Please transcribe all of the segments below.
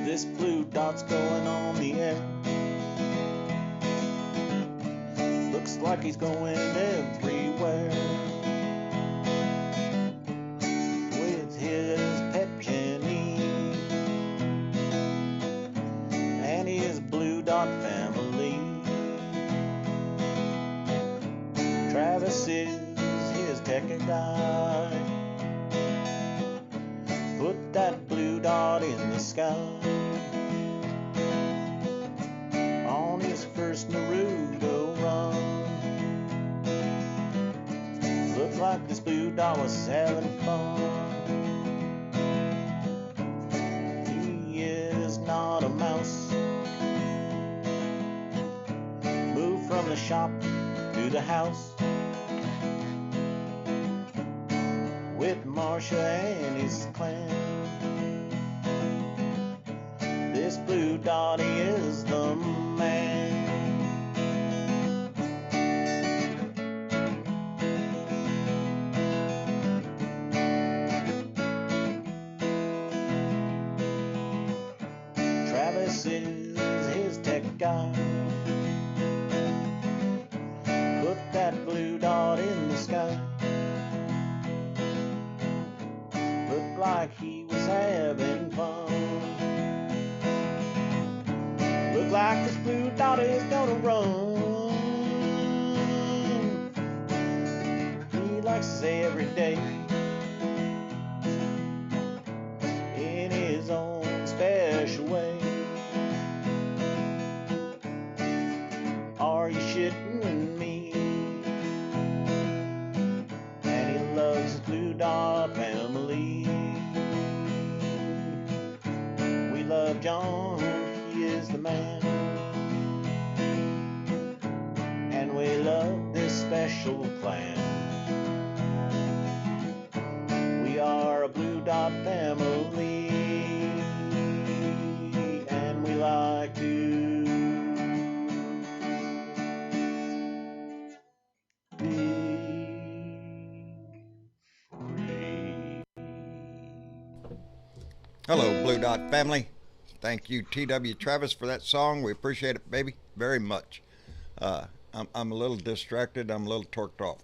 This blue dot's going on the air. Looks like he's going everywhere. With his pet Jenny and his blue dot family. Travis is his tech guy. Put that blue dot in the sky. On his first Naruto run. Looked like this blue dot was having fun. He is not a mouse. Moved from the shop to the house with Marsha and his clan. This blue dot is the man. Travis is his tech guy. Put that blue dot in the sky. Looked like he was having fun. Looked like this blue dot is gonna run. He likes to say every day in his own special way. Are you shitting me? And he loves his blue dot family. We love John, he is the man. And we love this special clan. We are a blue dot family. And we like to Hello, Blue Dot family. Thank you, T.W. Travis, for that song. We appreciate it, baby, very much. I'm a little distracted. I'm a little torqued off.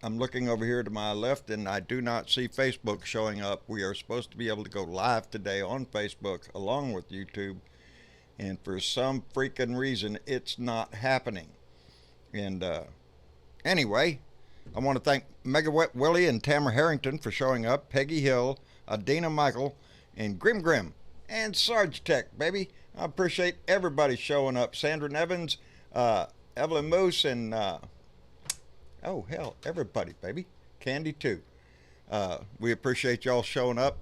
I'm looking over here to my left, and I do not see Facebook showing up. We are supposed to be able to go live today on Facebook along with YouTube, and for some freaking reason, it's not happening. And anyway, I want to thank Mega Wet Willie and Tamara Harrington for showing up, Peggy Hill, Adina Michael, and Grim Grim, and Sarge Tech, baby. I appreciate everybody showing up. Sandra Nevins, Evelyn Moose, and oh hell, everybody, baby. Candy too. We appreciate y'all showing up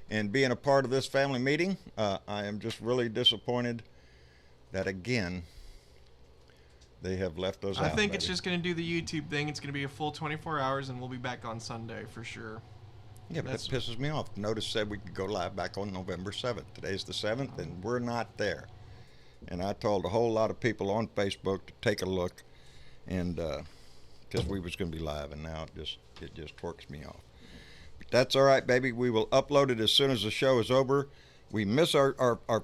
and being a part of this family meeting. I am just really disappointed that again they have left us out. I think baby. it's just going to do the YouTube thing. It's going to be a full 24 hours, and we'll be back on Sunday for sure. Yeah, but that pisses me off. Notice said we could go live back on November 7th. Today's the 7th, and we're not there. And I told a whole lot of people on Facebook to take a look, and because we was going to be live, and now it just torques me off. But that's all right, baby. We will upload it as soon as the show is over. We miss our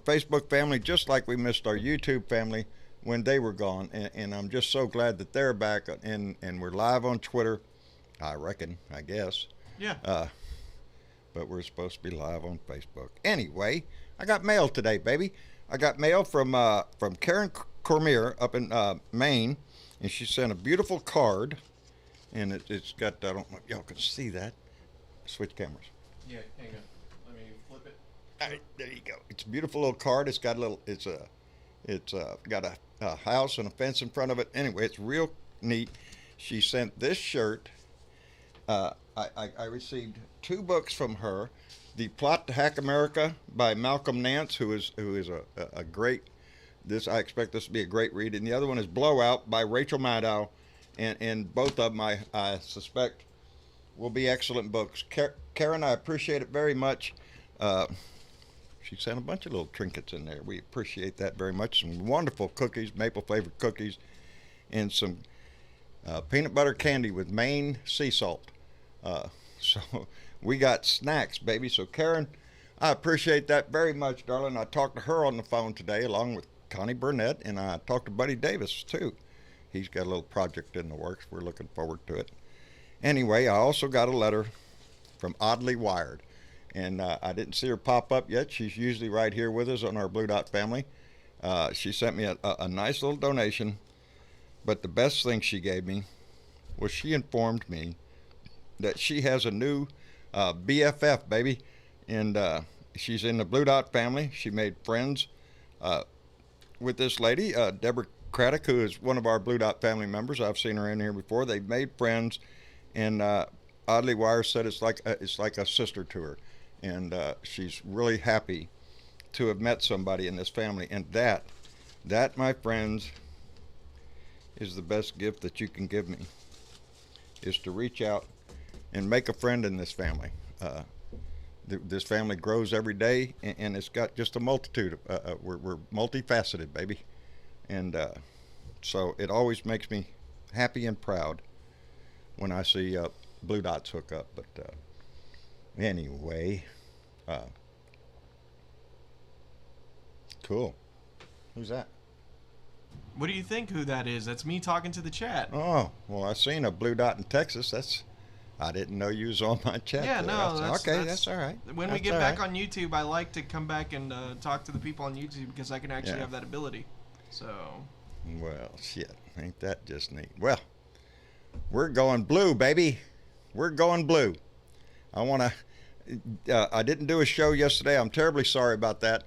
Facebook family just like we missed our YouTube family when they were gone, and I'm just so glad that they're back, and we're live on Twitter, I reckon, I guess. Yeah. But we're supposed to be live on Facebook. Anyway, I got mail today, baby. I got mail from Karen Cormier up in Maine, and she sent a beautiful card, and it's got, I don't know if y'all can see that. Switch cameras. Yeah, hang on. Let me flip it. All right, there you go. It's a beautiful little card. It's got a little, it's got a house and a fence in front of it. Anyway, it's real neat. She sent this shirt. I received 2 books from her. The Plot to Hack America by Malcolm Nance, who is a great, I expect this to be a great read. And the other one is Blowout by Rachel Maddow. And both of them, I suspect, will be excellent books. Karen, I appreciate it very much. She sent a bunch of little trinkets in there. We appreciate that very much. Some wonderful cookies, maple-flavored cookies, and some peanut butter candy with Maine sea salt. So we got snacks, baby. So Karen, I appreciate that very much, darling. I talked to her on the phone today, along with Connie Burnett, and I talked to Buddy Davis too. He's got a little project in the works. We're looking forward to it. Anyway, I also got a letter from Oddly Wired, and I didn't see her pop up yet. She's usually right here with us on our Blue Dot family. She sent me a nice little donation, but the best thing she gave me was she informed me that she has a new BFF, baby, and she's in the Blue Dot family. She made friends with this lady, Deborah Craddock, who is one of our Blue Dot family members. I've seen her in here before. They've made friends, and Oddly Wire said it's like a sister to her, and she's really happy to have met somebody in this family. And that, my friends, is the best gift that you can give me, is to reach out and make a friend in this family. This family grows every day, and it's got just a multitude. We're multifaceted, baby. And so it always makes me happy and proud when I see Blue Dots hook up. But anyway, cool. Who's that? What do you think who that is? That's me talking to the chat. Oh, well, I seen a Blue Dot in Texas. I didn't know you was on my chat. Yeah, there. no, That's all right. When we get back on YouTube, I like to come back and talk to the people on YouTube because I can actually have that ability. So. Well, shit, ain't that just neat? Well, we're going blue, baby. We're going blue. I didn't do a show yesterday. I'm terribly sorry about that.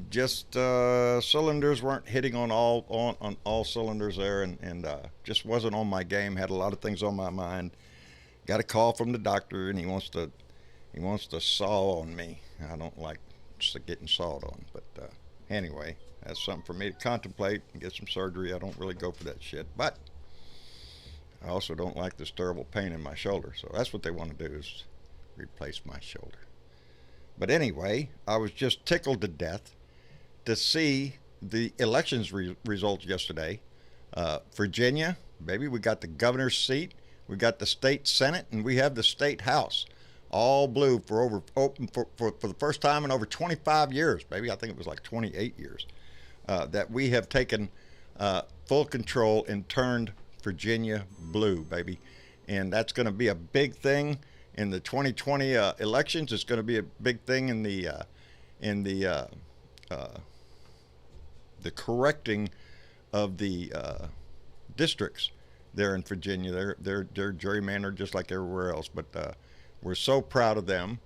Just cylinders weren't hitting on all cylinders there, and just wasn't on my game. Had a lot of things on my mind. Got a call from the doctor, and he wants to saw on me. I don't like getting sawed on, but anyway, that's something for me to contemplate and get some surgery. I don't really go for that shit, but I also don't like this terrible pain in my shoulder. So that's what they want to do, is replace my shoulder. But anyway, I was just tickled to death to see the elections results yesterday. Virginia, baby, we got the governor's seat, we got the state senate, and we have the state house. All blue for the first time in over 25 years, baby. I think it was like 28 years that we have taken full control and turned Virginia blue, baby. And that's going to be a big thing in the 2020 elections. It's going to be a big thing in the correcting of the districts there in Virginia. They're gerrymandered just like everywhere else, but we're so proud of them.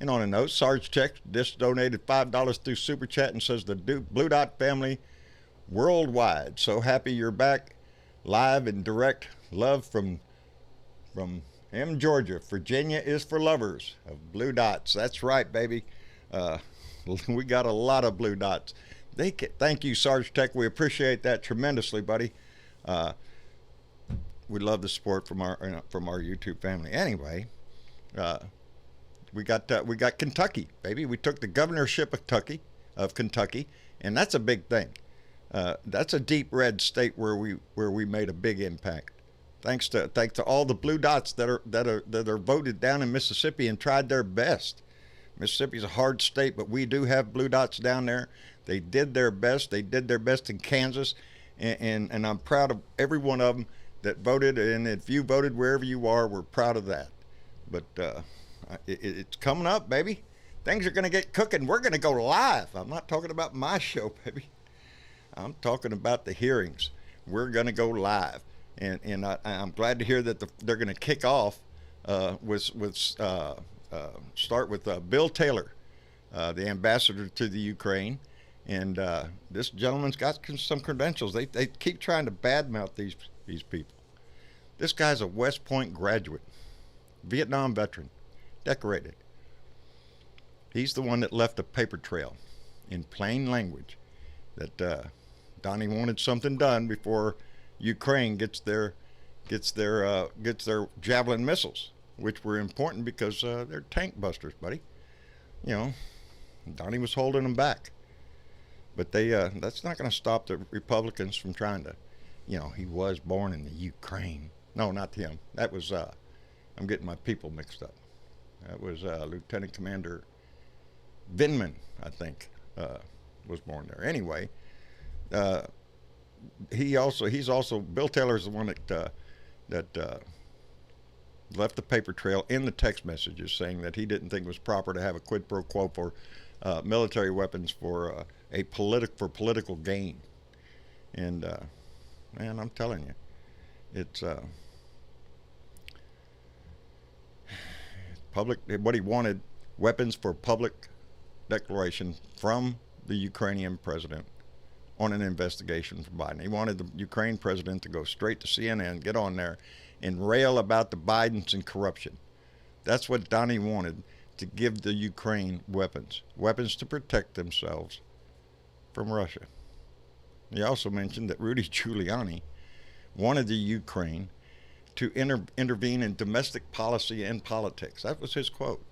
And on a note, Sarge Tech just donated $5 through Super Chat and says the Blue Dot family worldwide. So happy you're back live and direct. Love from M, Georgia. Virginia is for lovers of Blue Dots. That's right, baby. We got a lot of Blue Dots. Thank you, Sarge Tech. We appreciate that tremendously, buddy. We love the support from our YouTube family. Anyway, we got Kentucky, baby. We took the governorship of Kentucky, and that's a big thing. That's a deep red state where we made a big impact. Thanks to all the Blue Dots that are voted down in Mississippi and tried their best. Mississippi's a hard state, but we do have Blue Dots down there. They did their best. They did their best in Kansas, and I'm proud of every one of them that voted. And if you voted wherever you are, we're proud of that. But it's coming up, baby. Things are going to get cooking. We're going to go live. I'm not talking about my show, baby. I'm talking about the hearings. We're going to go live. And I'm glad to hear that they're going to kick off start with Bill Taylor, the ambassador to the Ukraine. And this gentleman's got some credentials. They keep trying to badmouth these people. This guy's a West Point graduate, Vietnam veteran, decorated. He's the one that left a paper trail in plain language that Donnie wanted something done before Ukraine gets their Javelin missiles, which were important because they're tank busters, buddy. You know, Donnie was holding them back. But that's not going to stop the Republicans from trying to, he was born in the Ukraine. No, not him. That was, I'm getting my people mixed up. That was Lieutenant Commander Vindman, I think, was born there. Anyway, he's also Bill Taylor's the one that left the paper trail in the text messages saying that he didn't think it was proper to have a quid pro quo for military weapons for political gain. And man, I'm telling you, it's public. What he wanted, weapons for public declaration from the Ukrainian president on an investigation for Biden. He wanted the Ukraine president to go straight to CNN, get on there, and rail about the Bidens and corruption. That's what Donnie wanted, to give the Ukraine weapons to protect themselves from Russia. He also mentioned that Rudy Giuliani wanted the Ukraine to intervene in domestic policy and politics. That was his quote.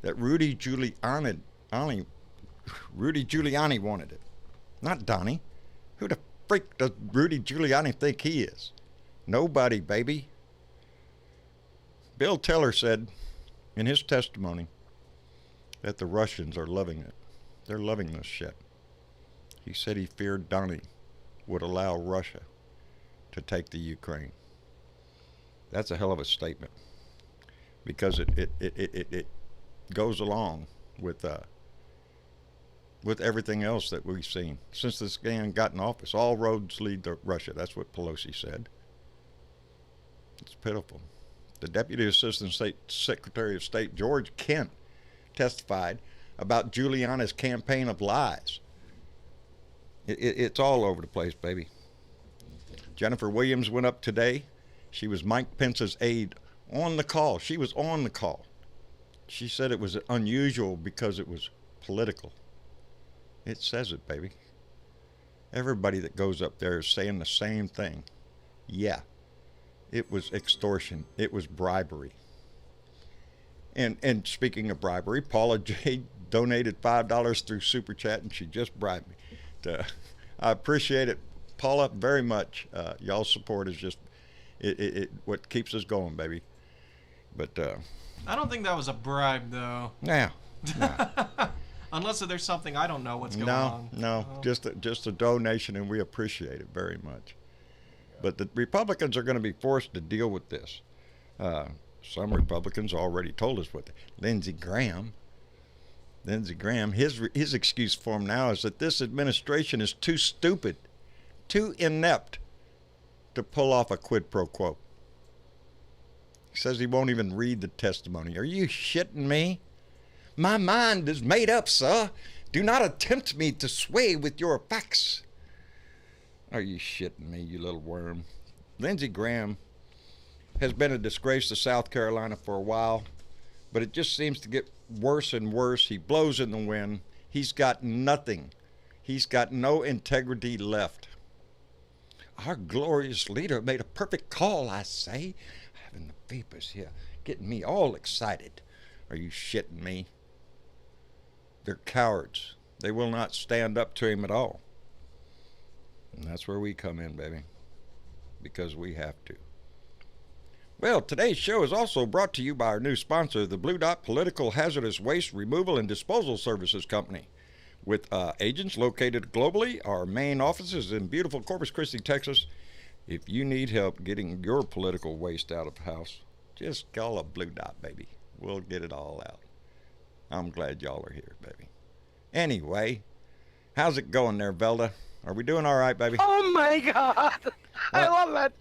That Rudy Giuliani wanted it, not Donnie. Who the freak does Rudy Giuliani think he is? Nobody, baby. Bill Taylor said in his testimony that the Russians are loving it. They're loving this shit. He said he feared Donnie would allow Russia to take the Ukraine. That's a hell of a statement, because it goes along with everything else that we've seen since this guy got in office. All roads lead to Russia. That's what Pelosi said. It's pitiful. The Deputy Assistant Secretary of State, George Kent, testified about Giuliani's campaign of lies. It's all over the place, baby. Jennifer Williams went up today. She was Mike Pence's aide on the call. She was on the call. She said it was unusual because it was political. It says it, baby. Everybody that goes up there is saying the same thing. Yeah, it was extortion. It was bribery. And speaking of bribery, Paula J. donated $5 through Super Chat, and she just bribed me. I appreciate it, Paula, very much. Y'all's support is just what keeps us going, baby. But I don't think that was a bribe, though. Nah. Unless there's something I don't know what's going on. No, just a donation, and we appreciate it very much. But the Republicans are going to be forced to deal with this. Some Republicans already told us what. Lindsey Graham, his excuse for him now is that this administration is too stupid, too inept to pull off a quid pro quo. He says he won't even read the testimony. Are you shitting me? My mind is made up, sir. Do not attempt me to sway with your facts. Are you shitting me, you little worm? Lindsey Graham has been a disgrace to South Carolina for a while, but it just seems to get worse and worse. He blows in the wind. He's got nothing. He's got no integrity left. Our glorious leader made a perfect call, I say. Having the vapors here, getting me all excited. Are you shitting me? They're cowards. They will not stand up to him at all. And that's where we come in, baby. Because we have to. Well, today's show is also brought to you by our new sponsor, the Blue Dot Political Hazardous Waste Removal and Disposal Services Company. With agents located globally, our main office is in beautiful Corpus Christi, Texas. If you need help getting your political waste out of the house, just call a Blue Dot, baby. We'll get it all out. I'm glad y'all are here, baby. Anyway, how's it going there, Velda? Are we doing all right, baby? Oh my God! I love it.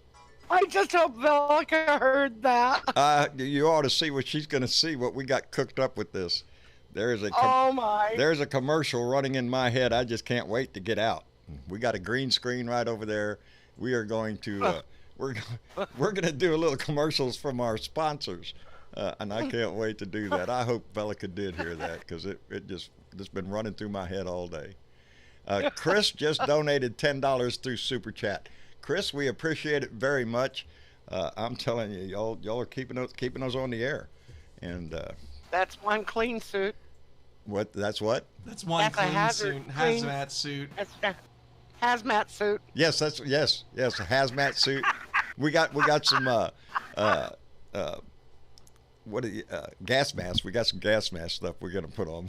I just hope Velka heard that. You ought to see what she's going to see. What we got cooked up with this. There's a commercial running in my head. I just can't wait to get out. We got a green screen right over there. We are going to we're going to do a little commercials from our sponsors, and I can't wait to do that. I hope Velka did hear that, because it's been running through my head all day. Chris just donated $10 through Super Chat. Chris, we appreciate it very much. I'm telling you, y'all are keeping us on the air, and that's one clean suit. What? That's what? That's one clean suit, hazmat suit. Hazmat suit. Yes, yes, a hazmat suit. we got some gas masks. We got some gas mask stuff we're gonna put on.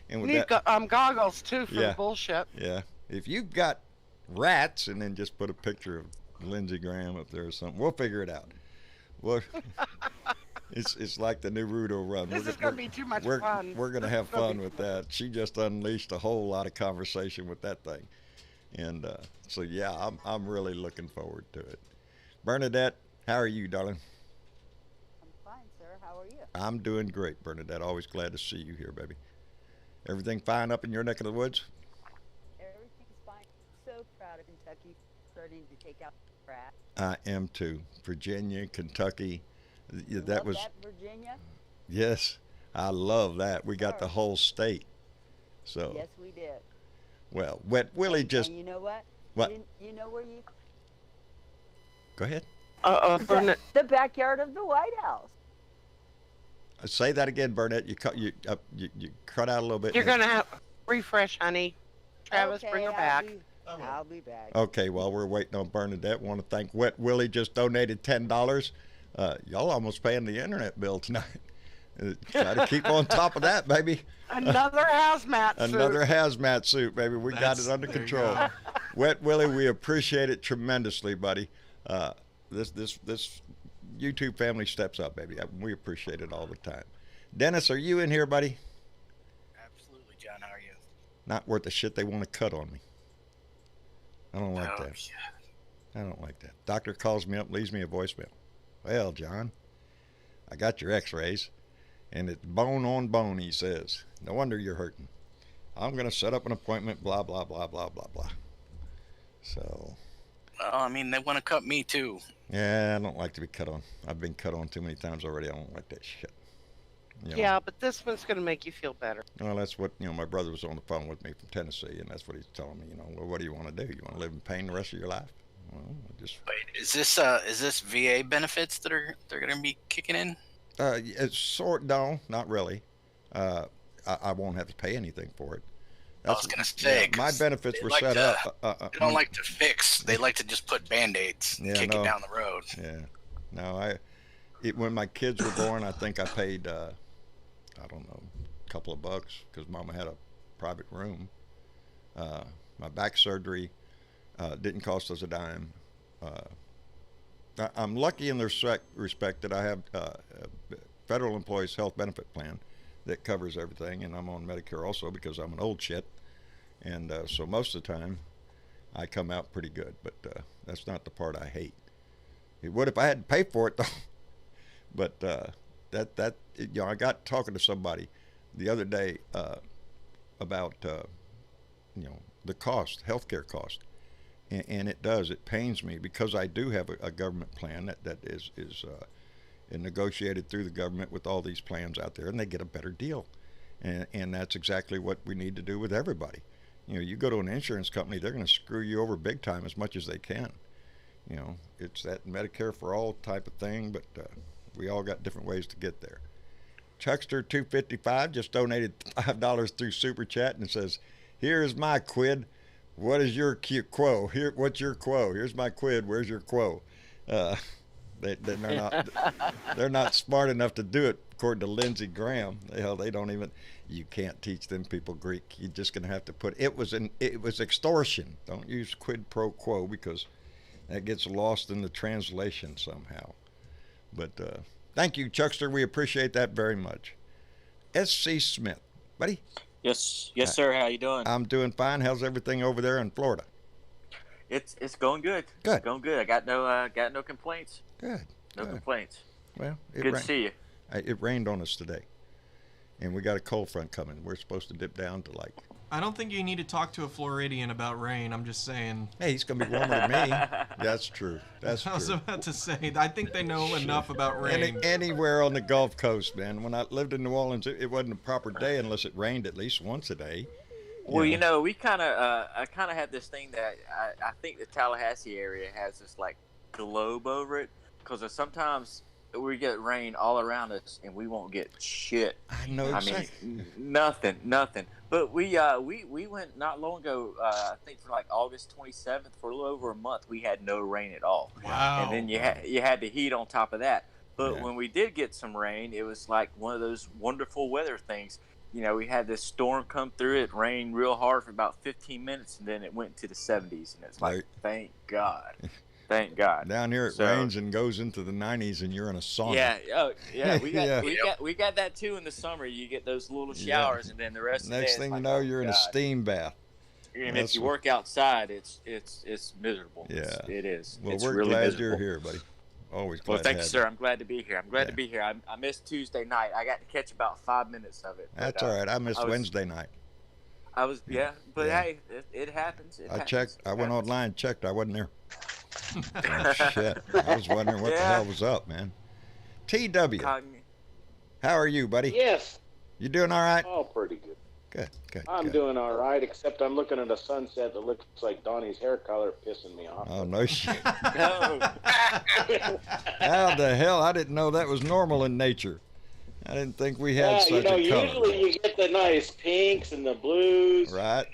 And with Need that, goggles too for Yeah. the bullshit. yeah, if you've got rats, and then just put a picture of Lindsey Graham up there or something, we'll figure it out. Well, it's like the new Rudo run. This is gonna be too much we're, fun. We're gonna This have is gonna fun be with too much. that. She just unleashed a whole lot of conversation with that thing, and so yeah, I'm really looking forward to it. Bernadette, how are you, darling? I'm fine, sir. How are you? I'm doing great, Bernadette. Always glad to see you here, baby. Everything fine up in your neck of the woods? Everything's fine. So proud of Kentucky starting to take out the trash. I am too. Virginia, Kentucky. Yeah, that Love was that, Virginia. yes. I love that. We got the Sure. whole state. So Yes, we did. well, Wet Willie just And you know what? what? You know where you Go ahead. Burnett. the backyard of the White House. Say that again, Burnett. You cut out a little bit. You're gonna have refresh, honey. Travis, Okay, bring her I'll back. I'll be back. Okay, while we're waiting on Bernadette, want to thank Wet Willie, just donated $10. Y'all almost paying the internet bill tonight. Try to keep on top of that, baby. Another hazmat suit. Another hazmat suit, baby. We got That's- it under there you control. go. Wet Willie, we appreciate it tremendously, buddy. This YouTube family steps up, baby. We appreciate it all the time. Dennis, are you in here, buddy? Absolutely, John. How are you? Not worth the shit they want to cut on me. I don't like Oh, that. yeah. I don't like that. Doctor calls me up, leaves me a voicemail. Well, John, I got your x-rays, and it's bone on bone, he says. No wonder you're hurting. I'm going to set up an appointment, blah, blah, blah, blah, blah, blah. So, Well, I mean, they want to cut me too. yeah, I don't like to be cut on. I've been cut on too many times already. I don't like that shit. You know? Yeah, but this one's gonna make you feel better. Well, that's what, my brother was on the phone with me from Tennessee, and that's what he's telling me, well, what do you want to do? You want to live in pain the rest of your life? Well, just Wait, is this VA benefits that they're gonna be kicking in? it's no, not really. I won't have to pay anything for it. I was gonna say, yeah, my 'cause benefits they were like set to- up. They don't like to fix. They like to just put band-aids and Yeah, kick no. it down the road. Yeah, no, when my kids were born, I think I paid I don't know, a couple of bucks because Mama had a private room. My back surgery didn't cost us a dime. I'm lucky in the respect that I have a federal employees health benefit plan that covers everything, and I'm on Medicare also because I'm an old shit, and so most of the time I come out pretty good. But that's not the part I hate. It would if I had to pay for it though. But I got talking to somebody the other day about the cost, healthcare cost, and it pains me because I do have a government plan that is negotiated through the government with all these plans out there, and they get a better deal, and that's exactly what we need to do with everybody. You go to an insurance company, they're going to screw you over big time as much as they can. It's that Medicare for all type of thing, but we all got different ways to get there. Chuckster 255 just donated $5 through Super Chat and says, "Here's my quid. What is your quo? What's your quo? Here's my quid. Where's your quo?" They're not smart enough to do it, according to Lindsey Graham. Hell, they don't even. You can't teach them people Greek. You're just gonna have to put it was extortion. Don't use quid pro quo because that gets lost in the translation somehow. But thank you, Chuckster. We appreciate that very much. S.C. Smith, buddy. Yes, sir. How you doing? I'm doing fine. How's everything over there in Florida? It's going good. Good. It's going good. I got no complaints. Good. No Good. complaints. Well, Good to see you. It rained on us today, and we got a cold front coming. We're supposed to dip down to like. I don't think you need to talk to a Floridian about rain. I'm just saying. Hey, he's gonna be warmer than me. That's true. That's I was true. about to say, I think they know enough about rain. Anywhere on the Gulf Coast, man. When I lived in New Orleans, it wasn't a proper day unless it rained at least once a day. Well, we kind of I kind of had this thing that I think the Tallahassee area has this like globe over it because sometimes we get rain all around us and we won't get shit. I know exactly. I mean, nothing. But we went not long ago. I think for like August 27th, for a little over a month, we had no rain at all. Wow. And then you had the heat on top of that. But Yeah. when we did get some rain, it was like one of those wonderful weather things. we had this storm come through. It rained real hard for about 15 minutes, and then it went to the 70s, and it's like, Right. thank God. Thank God. Down here it rains and goes into the 90s, and you're in a sauna. Yeah, we got Yeah. we got that too in the summer. You get those little showers, and then the rest of the day, Next it's thing you like, know, oh, you're in a God. steam bath. And That's if you what- work outside, it's miserable. Yeah. It is. Well, it's we're really glad miserable. you're here, buddy. Always glad Well, thank to you, have sir. I'm glad to be here. I'm glad to Yeah. be here. I missed Tuesday night. I got to catch about 5 minutes of it. That's but, all right. I missed I was- Wednesday night. I was, but Yeah. hey, it happens. It I happens. checked. I It went happens. online, checked. I wasn't there. Oh, shit. I was wondering what the Yeah. hell was up, man. TW, Caught- how are you, buddy? Yes. You doing all right? Oh, pretty good. Good, good, I'm good. doing all right, except I'm looking at a sunset that looks like Donnie's hair color, pissing me off. Oh, no shit. No. How the hell? I didn't know that was normal in nature. I didn't think we had such a color. usually you get the nice pinks and the blues. Right.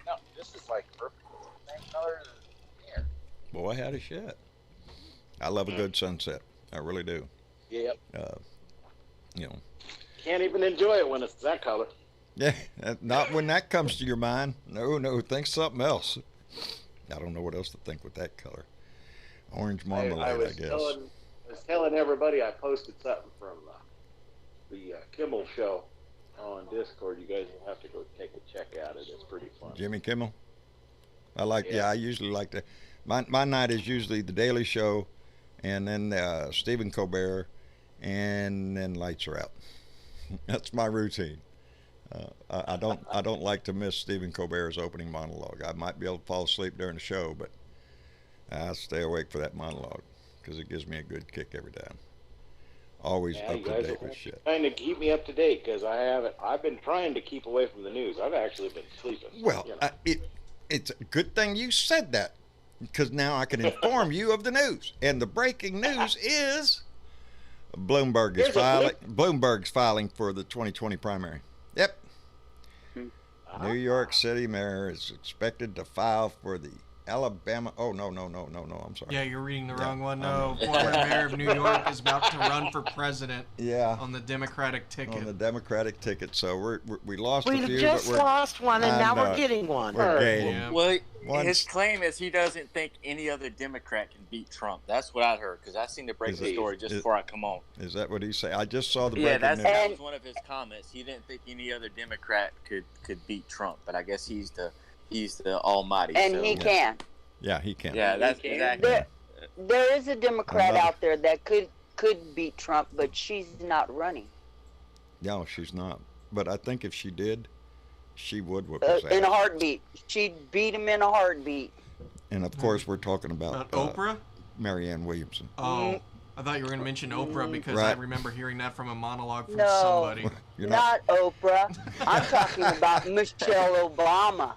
No, this is like perfect. Same color as hair. Boy, howdy shit. I love a good sunset. I really do. Yep. You know, Can't even enjoy it when it's that color. yeah, not when that comes to your mind. No, think something else. I don't know what else to think with that color. Orange marmalade, I, guess. I was telling everybody I posted something from the Kimmel show on Discord. You guys will have to go take a check at it. It's pretty fun. Jimmy Kimmel. I like. Yeah. Yeah, I usually like to. My night is usually the Daily Show, and then Stephen Colbert, and then lights are out. That's my routine. I don't like to miss Stephen Colbert's opening monologue. I might be able to fall asleep during the show, but I stay awake for that monologue because it gives me a good kick every time. Always Yeah, up you to guys date will with shit. trying to keep me up to date because I haven't. I've been trying to keep away from the news. I've actually been sleeping. Well, you know. it's a good thing you said that because now I can inform you of the news. And the breaking news is Bloomberg is Bloomberg's filing for the 2020 primary. Yep. New York City mayor is expected to file for the Alabama. Oh, no. I'm sorry. Yeah, you're reading the wrong one. I'm- No, former mayor of New York is about to run for president Yeah. on the Democratic ticket. On the Democratic ticket. So we lost a We few, just but we're lost one, and I now know. we're getting one. We're gaining. Yeah. Well, Once- his claim is he doesn't think any other Democrat can beat Trump. That's what I heard because I seen the breaking story just before I come on. Is that what he said? I just saw the Yeah, breaking news. that was one of his comments. He didn't think any other Democrat could beat Trump, but I guess he's the almighty. And so. he can. Yeah, he can. Yeah, that's He can. exactly. There is a Democrat Another. out there that could beat Trump, but she's not running. No, she's not. But I think if she did, she would whip his In a ass. heartbeat. She'd beat him in a heartbeat. And of course, we're talking About about Oprah? Marianne Williamson. Oh, I thought you were going to mention Oprah because I Right. remember hearing that from a monologue from No. somebody. You're Not Oprah. I'm talking about Michelle Obama.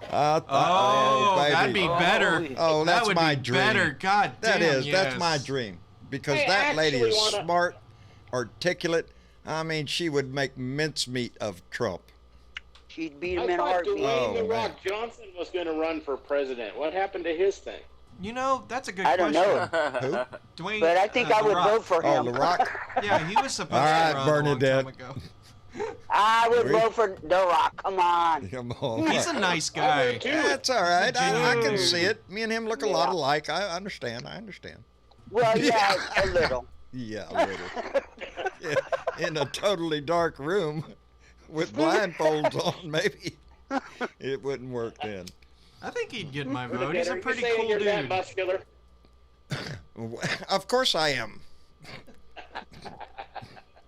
Oh, baby. that'd be better. Oh, that that's would my be dream. better. God damn, That is. yes. That's my dream. Because I that lady actually is wanna- smart, articulate. I mean, she would make mincemeat of Trump. She'd beat I him in a thought heartbeat. Oh, Dwayne The man. Rock Johnson was going to run for president. What happened to his thing? You know, that's a good I don't question. know. Who? Dwayne, But I think I The would Rock. vote for Oh, him. The Rock. Yeah, he was supposed All right, to run a long Bernadette. time ago. I would Really? vote for The Rock. Come on. Come on. He's a nice guy. That's all right. I can Dude. see it. Me and him look a lot alike. I understand. Well, yeah, a little. Yeah, a little. Yeah, in a totally dark room with blindfolds on, maybe it wouldn't work then. I think he'd get my vote. He's a Are you pretty saying cool you're that dude. muscular? Of course I am.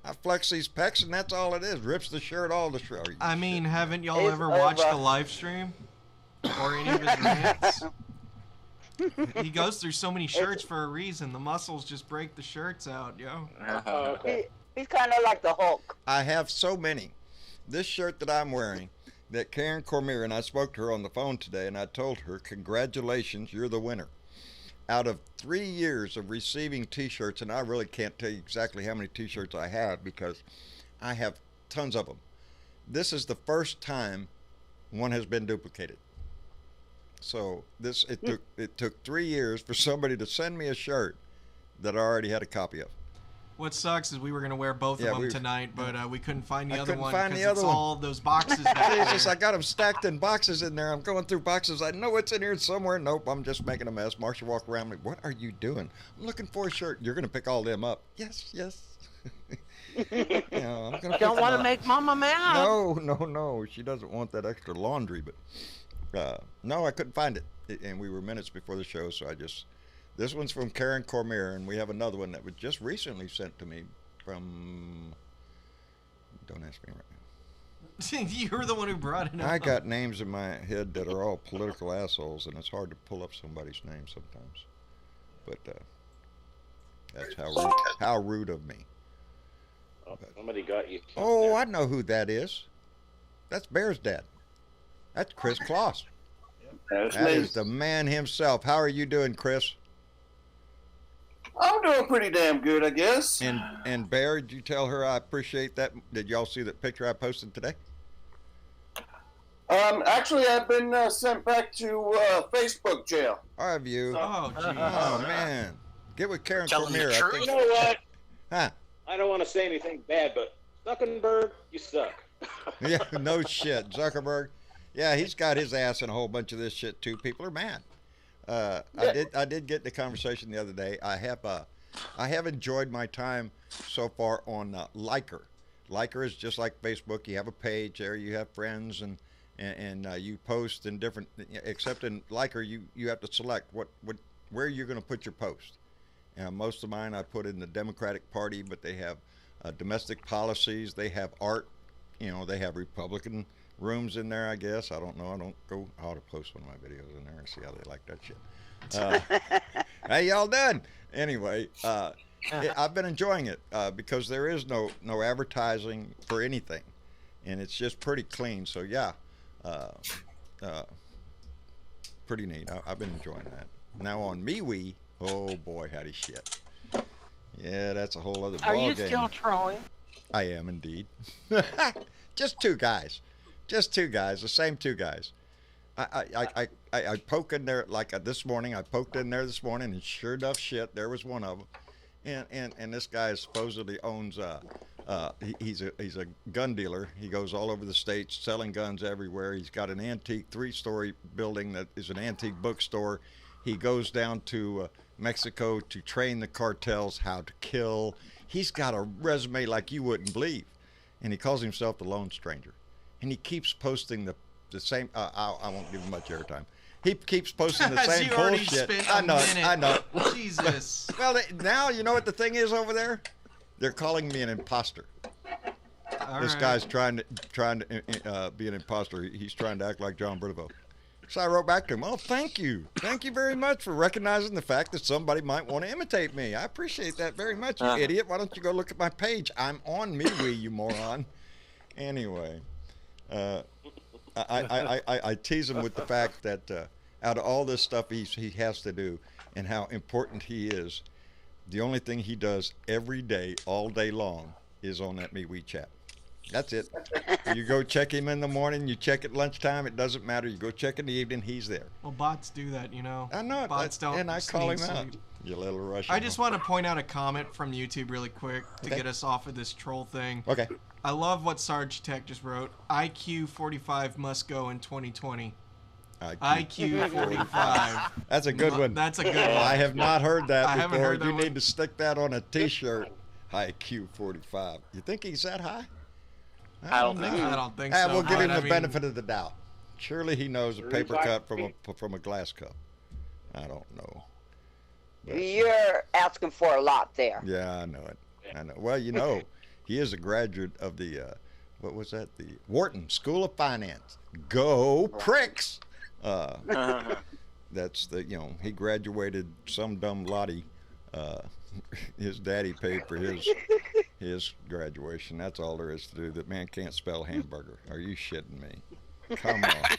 I flex these pecs, and that's all it is. Rips the shirt, all the shirt. I mean, haven't y'all It's ever watched over. the live stream? Or any of his rants? He goes through so many shirts for a reason. The muscles just break the shirts out, yo. Oh, okay. He's kind of like the Hulk. I have so many. This shirt that I'm wearing, that Karen Cormier, and I spoke to her on the phone today, and I told her, congratulations, you're the winner. Out of 3 years of receiving T-shirts, and I really can't tell you exactly how many T-shirts I have because I have tons of them. This is the first time one has been duplicated. So it took 3 years for somebody to send me a shirt that I already had a copy of. What sucks is we were gonna wear both Yeah, of them tonight, but we couldn't find the other couldn't one find the because it's other one. all those boxes back Jesus, there. I got them stacked in boxes in there. I'm going through boxes. I know it's in here somewhere. Nope, I'm just making a mess. Marcia walked around like, what are you doing? I'm looking for a shirt. You're going to pick all them up. Yes. I'm gonna pick Don't them want to up. make Mama mad. No. She doesn't want that extra laundry. But no, I couldn't find it. And we were minutes before the show, so this one's from Karen Cormier, and we have another one that was just recently sent to me from, don't ask me right now. You're the one who brought it up. I got names in my head that are all political assholes, and it's hard to pull up somebody's name sometimes. But that's how rude of me. Oh, somebody got you. Oh, I know who that is. That's Bear's dad. That's Chris Kloss. That's That me. is the man himself. How are you doing, Chris? I'm doing pretty damn good, I guess. And Bear, did you tell her I appreciate that? Did y'all see that picture I posted today? Actually, I've been sent back to Facebook jail. Or have you? Oh, geez. Oh, man. Get with Karen Tell 'em the Cormier. I truth. think. You know what? Huh. I don't want to say anything bad, but Zuckerberg, you suck. Yeah, no shit. Zuckerberg. Yeah, he's got his ass in a whole bunch of this shit too. People are mad. I did get the conversation the other day. I have enjoyed my time so far on Liker. Liker is just like Facebook. You have a page there. You have friends and you post in different. Except in Liker, you have to select where you're going to put your post. Most of mine I put in the Democratic Party, but they have domestic policies. They have art. They have Republican rooms in there, I guess. I don't know. I don't go. I ought to post one of my videos in there and see how they like that shit. How y'all done? Anyway, I've been enjoying it because there is no advertising for anything, and it's just pretty clean. So yeah, pretty neat. I've been enjoying that. Now on MeWe, oh boy, howdy shit. Yeah, that's a whole other ballgame. Are you still trolling? I am indeed. Just two guys, the same two guys. I poke in there like this morning. I poked in there this morning, and sure enough, shit, there was one of them. And this guy supposedly owns. He's a gun dealer. He goes all over the states selling guns everywhere. He's got an antique 3-story building that is an antique bookstore. He goes down to Mexico to train the cartels how to kill. He's got a resume like you wouldn't believe. And he calls himself the Lone Stranger. And he keeps posting the same, I won't give him much airtime. He keeps posting the same you already bullshit. spent I a know minute. I know. Jesus. Well, now you know what the thing is over there? They're calling me an imposter. This guy's trying to be an imposter. He's trying to act like John Burdeville. So I wrote back to him, oh, thank you. Thank you very much for recognizing the fact that somebody might want to imitate me. I appreciate that very much, you idiot. Why don't you go look at my page? I'm on MeWe, you moron. Anyway, I tease him with the fact that out of all this stuff he has to do and how important he is, the only thing he does every day, all day long, is on that MeWe chat. That's it. You go check him in the morning, you check at lunchtime, it doesn't matter. You go check in the evening, he's there. Well, bots do that, I know it. Bots don't. And I call him sneak out. sleep. You little Russian. I just want to point out a comment from YouTube really quick to Okay. get us off of this troll thing. Okay. I love what Sarge Tech just wrote. IQ 45 must go in 2020. IQ 45. That's a good one. That's a good one. I have not heard that I before. haven't heard that You one. need to stick that on a T-shirt. IQ 45. You think he's that high? I don't think I don't think so. We'll give but him I the mean, benefit of the doubt. Surely he knows a paper 35 cup from a glass cup. I don't know. You're asking for a lot there. Yeah, I know it. I know. Well, he is a graduate of the what was that? The Wharton School of Finance. Go pricks! That's he graduated some dumb lottie. His daddy paid for his graduation. That's all there is to do. That man can't spell hamburger. Are you shitting me? Come on.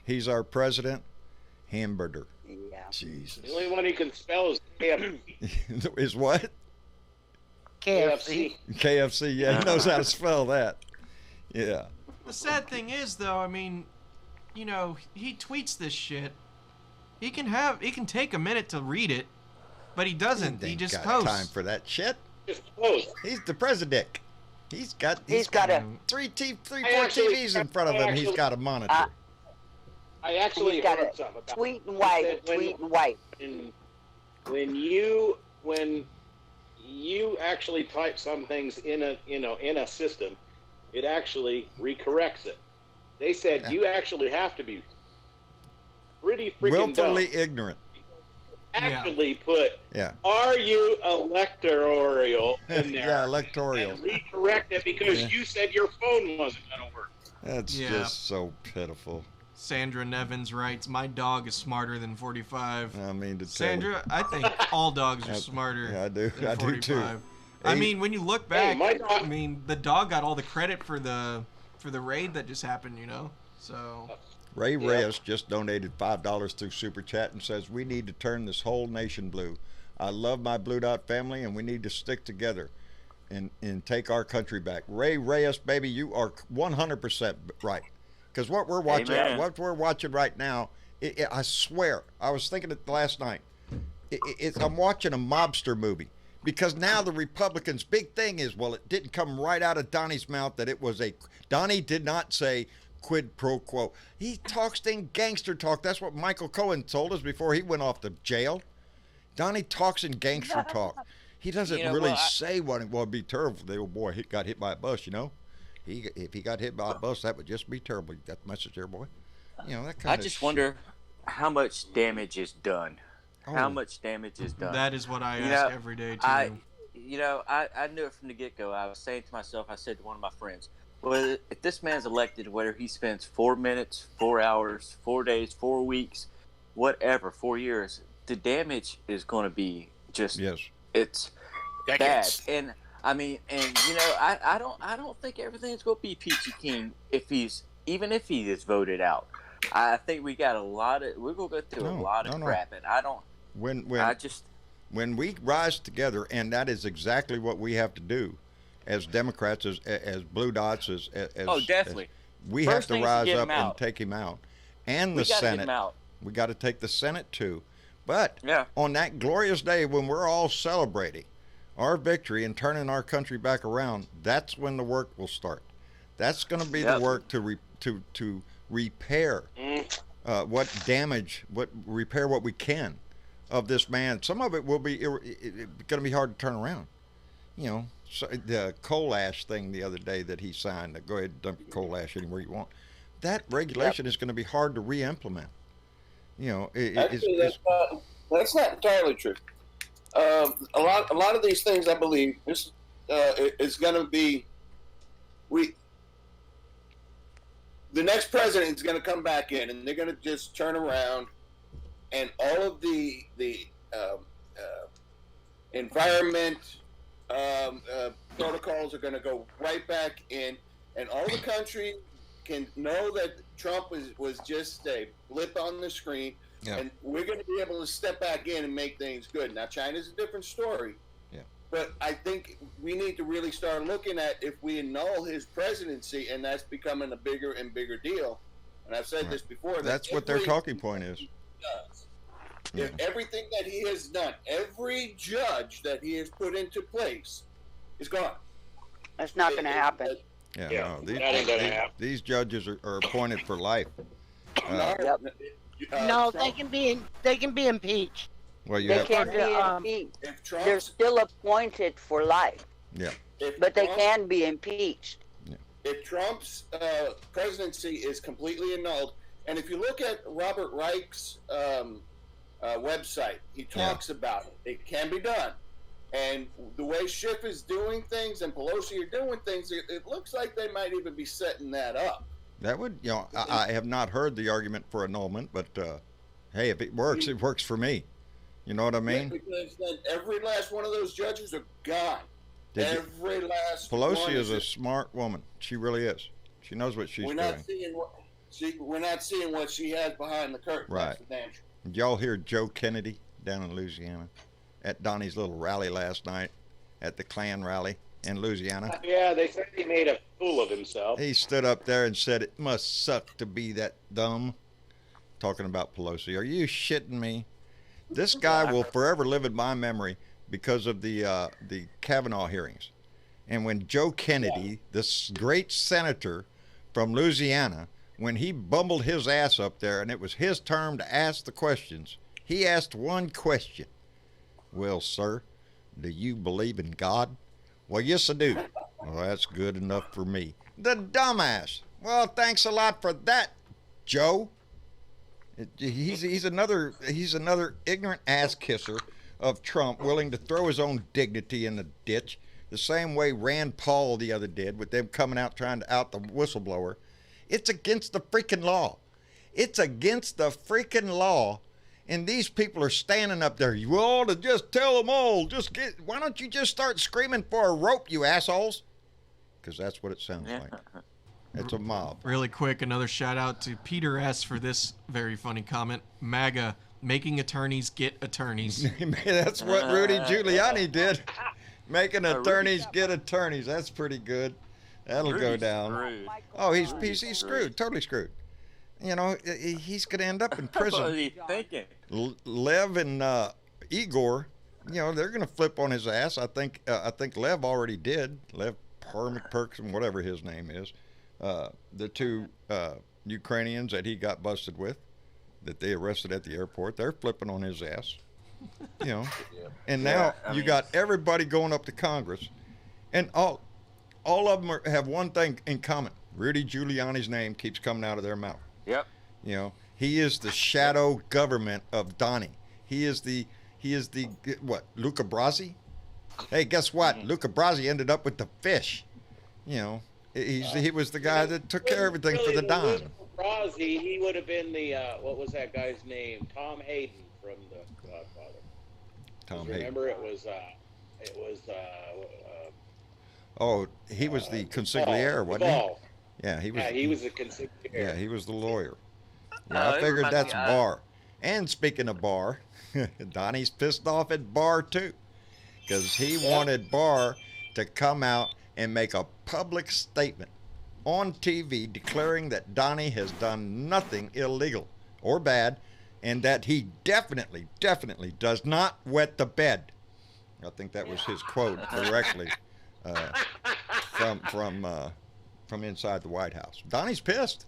He's our president. Hamburger. Yeah. Jesus. The only one he can spell is KFC. Is what? KFC. KFC. Yeah, he knows how to spell that. Yeah. The sad thing is, though, I mean, he tweets this shit. He can take a minute to read it, but he doesn't. He Ain't just got posts. time for that shit. Just close. He's the president. He's got a four actually- TVs in front of him. He's got a monitor. I actually he's got heard it. something about Tweet and white. that when- Tweet and white. when you actually type some things in a system, it actually recorrects it. They said you actually have to be pretty freaking Willfully dumb. ignorant. Actually put Yeah. "Are you electoral" in there? Yeah, electoral. And recorrect it because you said your phone wasn't going to work. That's just so pitiful. Sandra Nevins writes, "My dog is smarter than 45." I mean, to Sandra, I think all dogs are smarter. Yeah, I do. Than I 45. do too. I mean, when you look back, my dog- I mean, the dog got all the credit for the raid that just happened. So. Ray Reyes just donated $5 through Super Chat and says, "We need to turn this whole nation blue. I love my Blue Dot family, and we need to stick together and take our country back." Ray Reyes, baby, you are 100% right. Because what we're watching, right now, I swear, I was thinking it last night. I'm watching a mobster movie. Because now the Republicans' big thing is, well, it didn't come right out of Donnie's mouth that it was Donnie did not say quid pro quo. He talks in gangster talk. That's what Michael Cohen told us before he went off to jail. Donnie talks in gangster talk. He doesn't really say what it would be terrible. The old boy he got hit by a bus, If he got hit by a bus, that would just be terrible. You got the message there, boy? That kind I of just wonder how much damage is done. How Oh. much damage is done? That is what I ask every day, too. I knew it from the get-go. I was saying to myself, I said to one of my friends, well, if this man's elected, whether he spends 4 minutes, 4 hours, 4 days, 4 weeks, whatever, 4 years, the damage is going to be just, it's Decades. bad. And I mean, I don't think everything's going to be peachy keen even if he is voted out. I think we're going to go through a lot of crap, and I don't. When we rise together, and that is exactly what we have to do, as Democrats, as Blue Dots, as definitely, we First have to thing is rise get up him and out. take him out, and We the gotta get Senate. him out. We got to take the Senate too. But Yeah. on that glorious day when we're all celebrating our victory and turning our country back around, that's when the work will start. That's going to be the work to repair repair what we can of this man. Some of it will be going to be hard to turn around. So the coal ash thing the other day that he signed, go ahead and dump your coal ash anywhere you want. That regulation is going to be hard to re-implement. Actually, that's not entirely true. A lot of these things, I believe, is going to be the next president is going to come back in, and they're going to just turn around, and all of the environment protocols are going to go right back in, and all the country can know that Trump was just a blip on the screen, and we're going to be able to step back in and make things good. Now, China's a different story, but I think we need to really start looking at if we annul his presidency, and that's becoming a bigger and bigger deal. And I've said this before. That's what their talking point is. If everything that he has done, every judge that he has put into place is gone. That's not going to happen. No, that ain't gonna happen. These judges are appointed for life. No, they can be impeached. Well, you They have can't be impeached. They're still appointed for life, but they can be impeached. If Trump's presidency is completely annulled, and if you look at Robert Reich's website, he talks about it. It can be done. And the way Schiff is doing things and Pelosi are doing things, it looks like they might even be setting that up. That would, I have not heard the argument for annulment, but hey, if it works for me. You know what I mean? Because then every last one of those judges are gone. Every last Pelosi one is a smart woman. She really is. She knows what she's doing. We're not seeing what she has behind the curtain. Right. That's the damn truth. Did y'all hear Joe Kennedy down in Louisiana at Donnie's little rally last night at the Klan rally in Louisiana? Yeah, they said he made a fool of himself. He stood up there and said, "It must suck to be that dumb." Talking about Pelosi. Are you shitting me? This guy will forever live in my memory because of the Kavanaugh hearings. And when Joe Kennedy, this great senator from Louisiana, when he bumbled his ass up there and it was his turn to ask the questions, he asked one question. Well, sir, do you believe in God? Well, yes, I do. Well, that's good enough for me. The dumbass. Well, thanks a lot for that, Joe. He's another ignorant ass kisser of Trump, willing to throw his own dignity in the ditch, the same way Rand Paul the other did with them coming out trying to out the whistleblower. It's against the freaking law. It's against the freaking law. And these people are standing up there. You ought to just tell them all. Why don't you just start screaming for a rope, you assholes? Because that's what it sounds like. It's a mob. Really quick, another shout out to Peter S. for this very funny comment. MAGA, making attorneys get attorneys. That's what Rudy Giuliani did. Making attorneys get attorneys. That's pretty good. That'll go down. Screwed. Oh, he's screwed. Totally screwed. You know, he's going to end up in prison. What are you thinking? Lev and Igor, you know, they're going to flip on his ass. I think Lev already did. Lev Perkins, whatever his name is. The two Ukrainians that he got busted with, that they arrested at the airport, they're flipping on his ass. You know, and now you got everybody going up to Congress, and all of them have one thing in common. Rudy Giuliani's name keeps coming out of their mouth. Yep. You know, he is the shadow government of Donnie. He is the what? Luca Brasi? Hey, guess what? Luca Brasi ended up with the fish. You know, he was the guy that took care of everything for the Don. Luca Brasi, he would have been the what was that guy's name? Tom Hayden from The Godfather. Tom Hayden. Remember, it was. Oh, he was the consigliere, wasn't he? Yeah, he was. Yeah, he was the consigliere. Yeah, he was the lawyer. Yeah, I figured that's Barr. And speaking of Barr, Donnie's pissed off at Barr too, because he wanted Barr to come out and make a public statement on TV declaring that Donnie has done nothing illegal or bad, and that he definitely does not wet the bed. I think that was his quote directly from inside the White House. Donnie's pissed.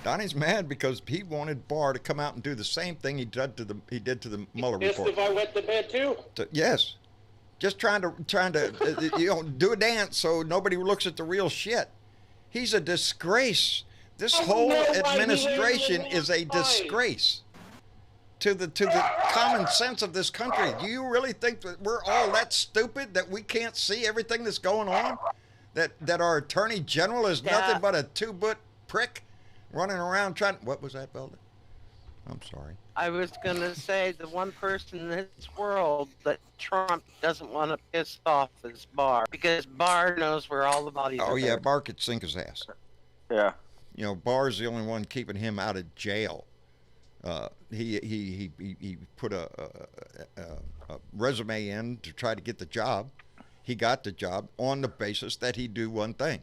Donnie's mad because he wanted Barr to come out and do the same thing he did to the Mueller report. If I wet the bed too. Yes, just trying to you know, do a dance so nobody looks at the real shit. He's a disgrace. This whole administration is a disgrace to the common sense of this country. Do you really think that we're all that stupid that we can't see everything that's going on? That our attorney general is nothing but a two-foot prick running around trying. What was that, Velda? I'm sorry. I was going to say the one person in this world that Trump doesn't want to piss off is Barr, because Barr knows where all the bodies are. Oh, yeah, Barr could sink his ass. Yeah. You know, Barr's the only one keeping him out of jail. He put a resume in to try to get the job. He got the job on the basis that he'd do one thing: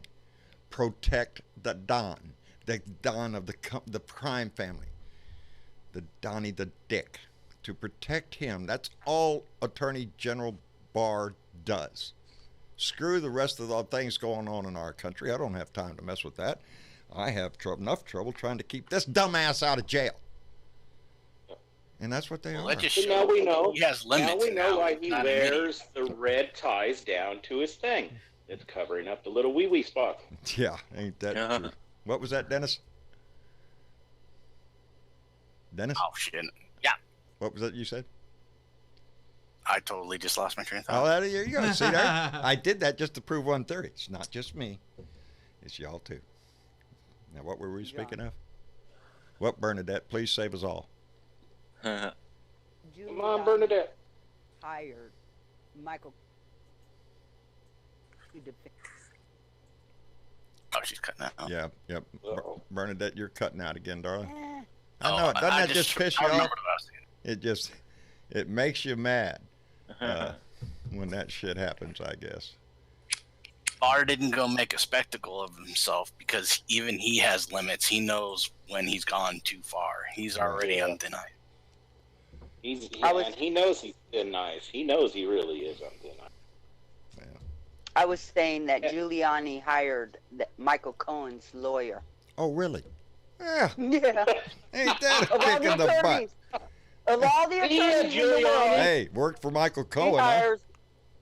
protect the Don of the crime family, the Donnie the Dick. To protect him, that's all Attorney General Barr does. Screw the rest of the things going on in our country. I don't have time to mess with that. I have enough trouble trying to keep this dumbass out of jail. And that's what they are. So now we know. He has limits. Now we know why he wears the red ties down to his thing. It's covering up the little wee spots. Yeah, ain't that true? What was that, Dennis? Dennis? Oh, shit. Yeah. What was that you said? I totally just lost my train of Oh, thought. there you go. See there? I did that just to prove one theory. It's not just me. It's y'all too. Now, what were we speaking of? What, Bernadette? Please save us all. Come on, Bernadette. Hired Michael to defend. Oh, she's cutting out. Yeah, yep. Bernadette, you're cutting out again, darling. I Oh, know it. Doesn't I that just piss you I remember off? what I was saying. It makes you mad when that shit happens, I guess. Barr didn't go make a spectacle of himself because even he has limits. He knows when he's gone too far. He's already on thin ice. And he knows he's thin nice. He knows he really is on thin ice. I was saying that Giuliani hired Michael Cohen's lawyer. Oh, really? Yeah. Yeah. Ain't that a kick in the butt? Of all the attorneys in the world, hey, worked for Michael he Cohen. hires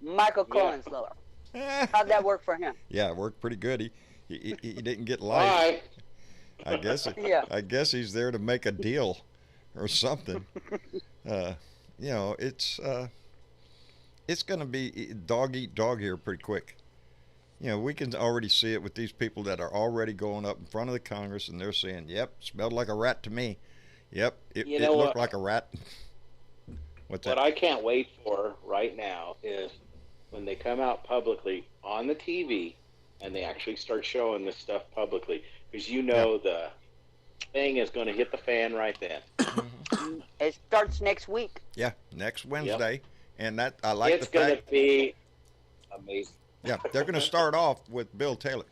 Michael Cohen's lawyer. How'd that work for him? Yeah, it worked pretty good. He didn't get life. I guess he's there to make a deal or something. It's going to be dog eat dog here pretty quick. We can already see it with these people that are already going up in front of the Congress and they're saying, "Yep, smelled like a rat to me. Yep, it looked like a rat." What I can't wait for right now is when they come out publicly on the TV and they actually start showing this stuff publicly, because the thing is going to hit the fan right then. It starts next week. Yeah, next Wednesday, and that I like. It's going to be amazing. Yeah, they're going to start off with Bill Taylor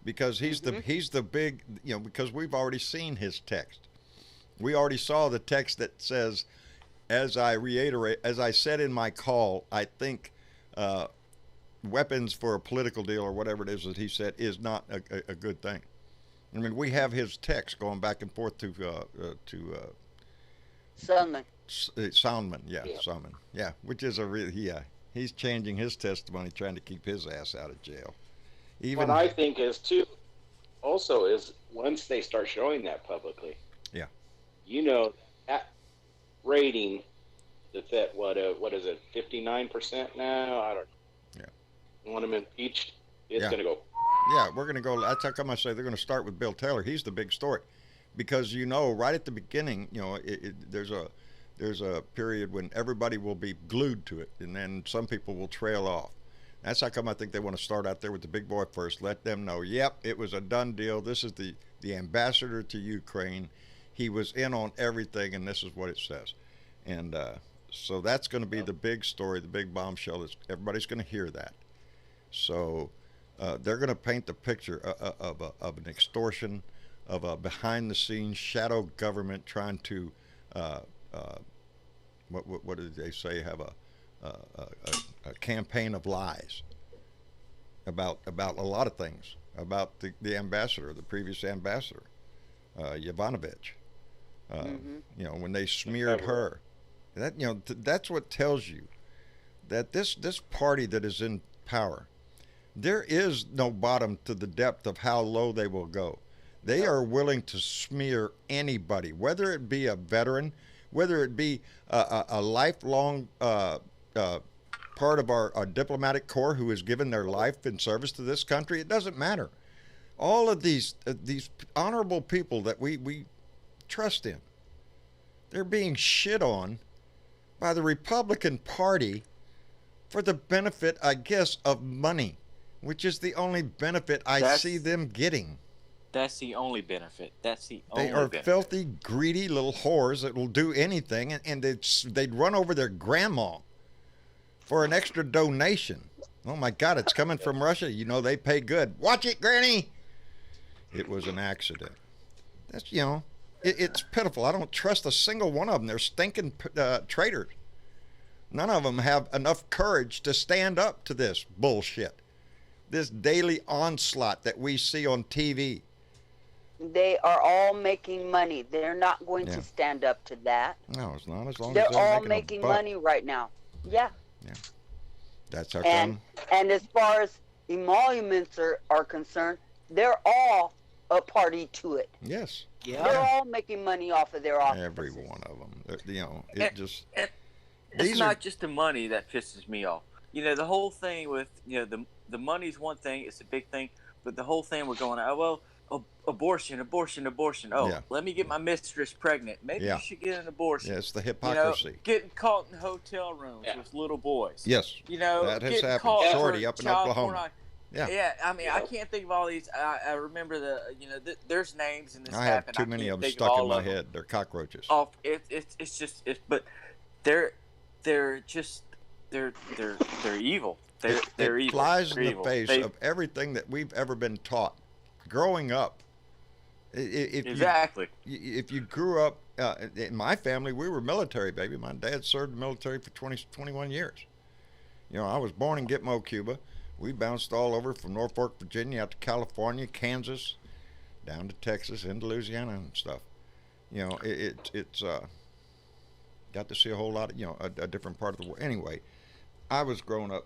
because he's the big, because we've already seen his text. We already saw the text that says, as I said in my call, I think weapons for a political deal or whatever it is that he said is not a good thing. I mean, we have his text going back and forth to Sondland. Soundman, Soundman, which is he's changing his testimony, trying to keep his ass out of jail. What I think is too, also is once they start showing that publicly, that rating that what is it, 59% now? I don't know. Yeah. Want him impeached? It's going to go. Yeah, we're going to go. That's how come I say they're going to start with Bill Taylor. He's the big story, because right at the beginning, there's a period when everybody will be glued to it, and then some people will trail off. That's how come I think they want to start out there with the big boy first. Let them know, yep, it was a done deal. This is the ambassador to Ukraine. He was in on everything, and this is what it says. And so that's going to be the big story, the big bombshell. Everybody's going to hear that. So they're going to paint the picture of an extortion, of a behind-the-scenes shadow government trying to, what did they say, have a campaign of lies about a lot of things, about the ambassador, the previous ambassador, Yovanovitch. When they smeared her, that's what tells you that this party that is in power, there is no bottom to the depth of how low they will go. They are willing to smear anybody, whether it be a veteran, whether it be a lifelong part of our diplomatic corps who has given their life in service to this country. It doesn't matter. All of these honorable people that we trust in, they're being shit on by the Republican Party for the benefit, I guess, of money, which is the only benefit I see them getting. That's the only benefit. They are filthy, greedy little whores that will do anything, and they'd run over their grandma for an extra donation. Oh my God, it's coming from Russia. They pay good. Watch it, Granny. It was an accident. That's it's pitiful. I don't trust a single one of them. They're stinking traitors. None of them have enough courage to stand up to this bullshit, this daily onslaught that we see on TV. They are all making money. They're not going to stand up to that. No, it's not as long they're as they're all making money right now. Yeah. Yeah. That's how come. And as far as emoluments are concerned, they're all a party to it. Yes. Yeah. They're all making money off of their offices. Every one of them. It's not just the money that pisses me off. The whole thing with the money's one thing. It's a big thing, but the whole thing we're going, abortion. Oh, let me get my mistress pregnant. Maybe you should get an abortion. Yeah, it's the hypocrisy. Getting caught in hotel rooms with little boys. Yes. that has happened. Shorty up in Oklahoma. Yeah. I mean, I can't think of all these. I remember there's names and this I happened. have too many of them stuck in my head. They're cockroaches. It's just but they're evil. They're evil. It flies in the evil. face of everything that we've ever been taught growing up. If exactly. If you grew up in my family, we were military, baby. My dad served the military for 21 years. You know, I was born in Gitmo, Cuba. We bounced all over from Norfolk, Virginia, out to California, Kansas, down to Texas, into Louisiana and stuff. You know, it's got to see a whole lot of, you know, a different part of the world. Anyway, I was growing up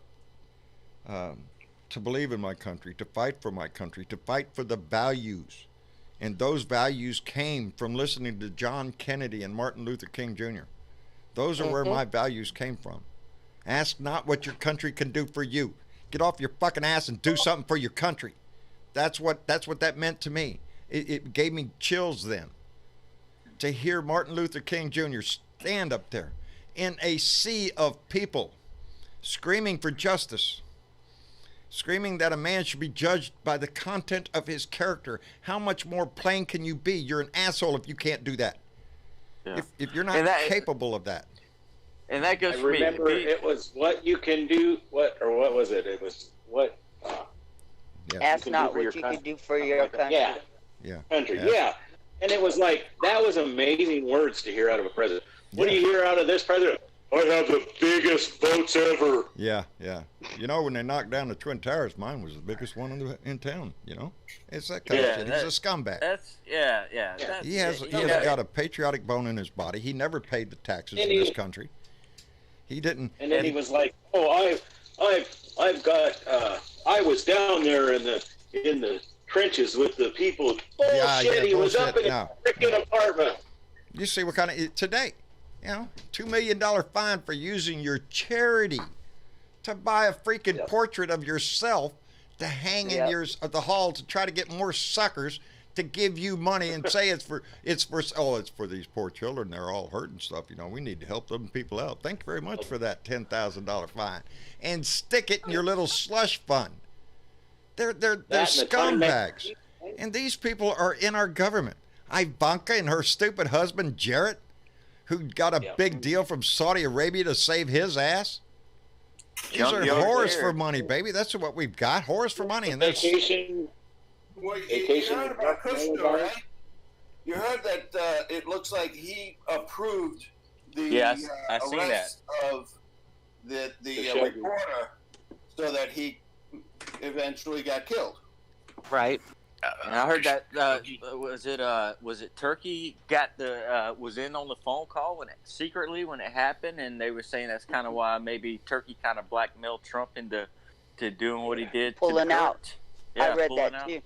to believe in my country, to fight for my country, to fight for the values. And those values came from listening to John Kennedy and Martin Luther King Jr. Those are where my values came from. Ask not what your country can do for you. Get off your fucking ass and do something for your country. That's what that meant to me. It gave me chills then. To hear Martin Luther King Jr. stand up there in a sea of people screaming for justice, screaming that a man should be judged by the content of his character. How much more plain can you be? You're an asshole if you can't do that. Yeah. If you're not capable of that. And that goes I remember it was what you can do, what was it? It was what? Ask not what you can do for your country. Yeah. Country. Yeah. And it was like, that was amazing words to hear out of a president. What do you hear out of this president? I have the biggest votes ever. Yeah. You know, when they knocked down the Twin Towers, mine was the biggest one in town, you know? It's that kind of shit. He's a scumbag. He hasn't got a patriotic bone in his body. He never paid the taxes in this country. He didn't. And then he was like, "Oh, I've got. I was down there in the trenches with the people." Bullshit! He was up in a freaking apartment. You see what kind of today? You know, $2 million fine for using your charity to buy a freaking portrait of yourself to hang in the hall to try to get more suckers to give you money and say it's for these poor children. They're all hurt and stuff. You know, we need to help them people out. Thank you very much for that $10,000 fine, and stick it in your little slush fund. They're scumbags, and these people are in our government. Ivanka and her stupid husband Jarrett, who got a big deal from Saudi Arabia to save his ass. These are whores for money, baby. That's what we've got, whores for money. And vacation. Well, you heard about Kushner, right? You heard that it looks like he approved the arrest of the reporter, so that he eventually got killed. Right. And I heard that was it Turkey got was in on the phone call secretly when it happened, and they were saying that's kind of why maybe Turkey kind of blackmailed Trump into doing what he did, pulling out. I read that too.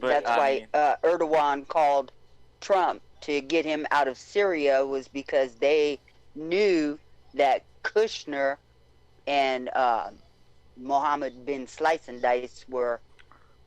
But that's why Erdogan called Trump to get him out of Syria, was because they knew that Kushner and Mohammed bin Slice and Dice were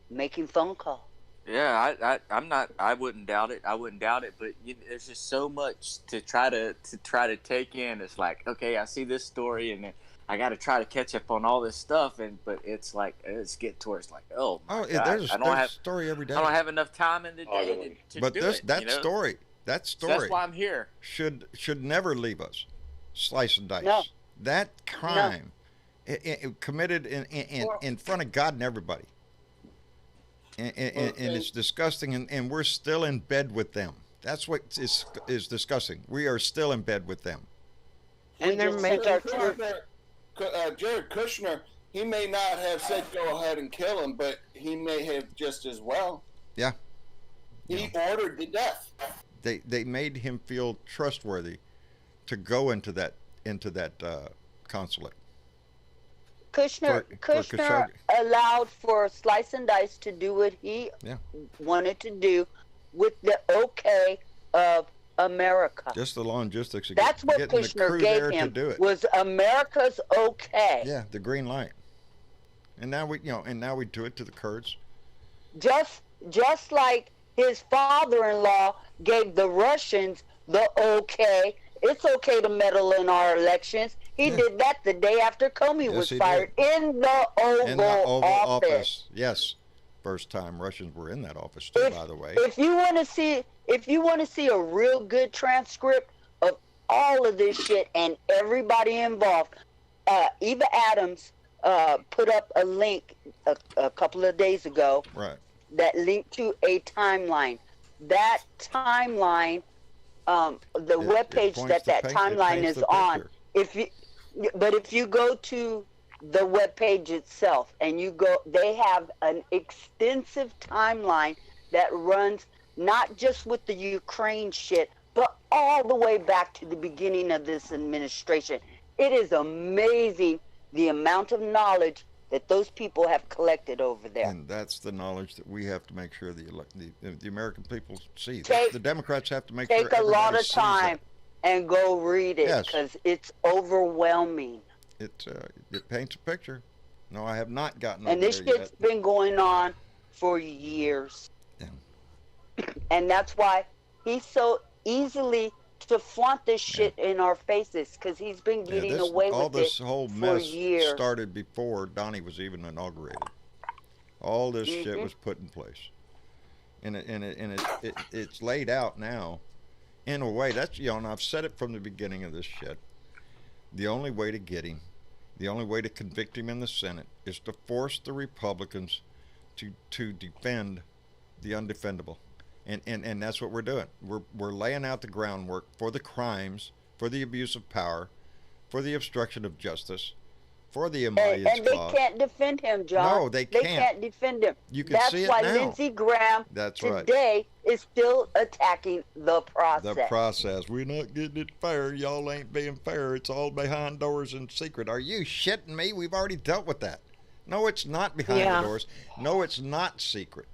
making phone calls. Yeah, I wouldn't doubt it. But there's just so much to try to take in. It's like, okay, I see this story, and then I got to try to catch up on all this stuff, but it's like it's getting towards like, God, there's a story every day. I don't have enough time in the day to do it. That story, so that's why I'm here. Should never leave us. Slice and Dice. No. That crime, it committed in front of God and everybody. And it's disgusting, and we're still in bed with them. That's what is disgusting. We are still in bed with them. And they're making Jared Kushner, he may not have said go ahead and kill him, but he may have just as well. Yeah. He ordered the death. They made him feel trustworthy to go into that consulate. Kushner allowed for Slice and Dice to do what he wanted to do with the okay of America. Just the logistics. That's what Kushner gave him, was America's okay. Yeah, the green light. And now we do it to the Kurds. Just like his father-in-law gave the Russians the okay. It's okay to meddle in our elections. He did that the day after Comey was fired in the Oval Office. Yes, first time Russians were in that office too. By the way, if you want to see a real good transcript of all of this shit and everybody involved, Eva Adams put up a link a couple of days ago. Right. That linked to a timeline. That timeline the web page that timeline is on. If you go to the web page itself and you go, they have an extensive timeline that runs not just with the Ukraine shit, but all the way back to the beginning of this administration. It is amazing the amount of knowledge that those people have collected over there. And that's the knowledge that we have to make sure the American people see. Take, the Democrats have to make sure everybody sees. Take a lot of time and go read it, because it's overwhelming. It paints a picture. No, I have not gotten over there yet. And this shit's been going on for years. Yeah. And that's why he's so easily to flaunt this shit in our faces, because he's been getting away with it for years. All this whole mess started before Donnie was even inaugurated. All this shit was put in place, and it's laid out now, in a way. That's, you know, and I've said it from the beginning of this shit. The only way to get him, the only way to convict him in the Senate, is to force the Republicans to defend the undefendable. And that's what we're doing. We're laying out the groundwork for the crimes, for the abuse of power, for the obstruction of justice, for the Amalia's and they can't defend him, John. No, they can't. They can't defend him. You can see it now. That's why Lindsey Graham today is still attacking the process. The process. We're not getting it fair. Y'all ain't being fair. It's all behind doors and secret. Are you shitting me? We've already dealt with that. No, it's not behind the doors. No, it's not secret.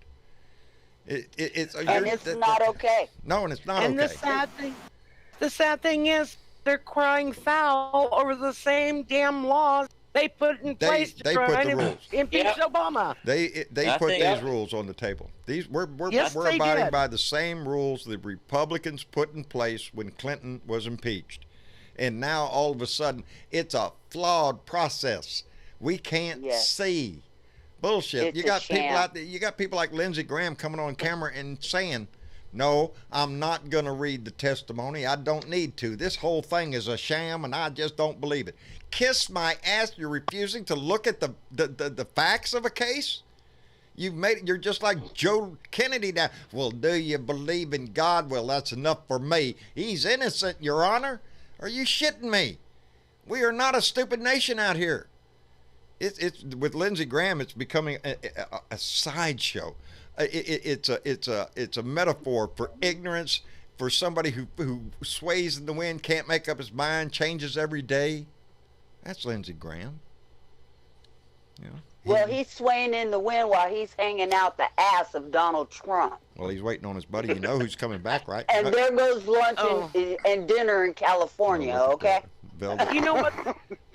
It's not okay. No, and it's not okay. And the sad thing is, they're crying foul over the same damn laws they put in place to try to impeach Obama. They put these rules on the table. We're abiding by the same rules the Republicans put in place when Clinton was impeached, and now all of a sudden it's a flawed process. We can't see. Bullshit. You got people out there. You got people like Lindsey Graham coming on camera and saying, "No, I'm not going to read the testimony. I don't need to. This whole thing is a sham, and I just don't believe it." Kiss my ass! You're refusing to look at the facts of a case. You're just like Joe Kennedy now. Well, do you believe in God? Well, that's enough for me. He's innocent, Your Honor. Are you shitting me? We are not a stupid nation out here. It's with Lindsey Graham. It's becoming a sideshow. It's a metaphor for ignorance, for somebody who sways in the wind, can't make up his mind, changes every day. That's Lindsey Graham. Yeah. Well, he's swaying in the wind while he's hanging out the ass of Donald Trump. Well, he's waiting on his buddy. You know who's coming back, right? And there goes lunch and dinner in California. Okay. Velda, you know what?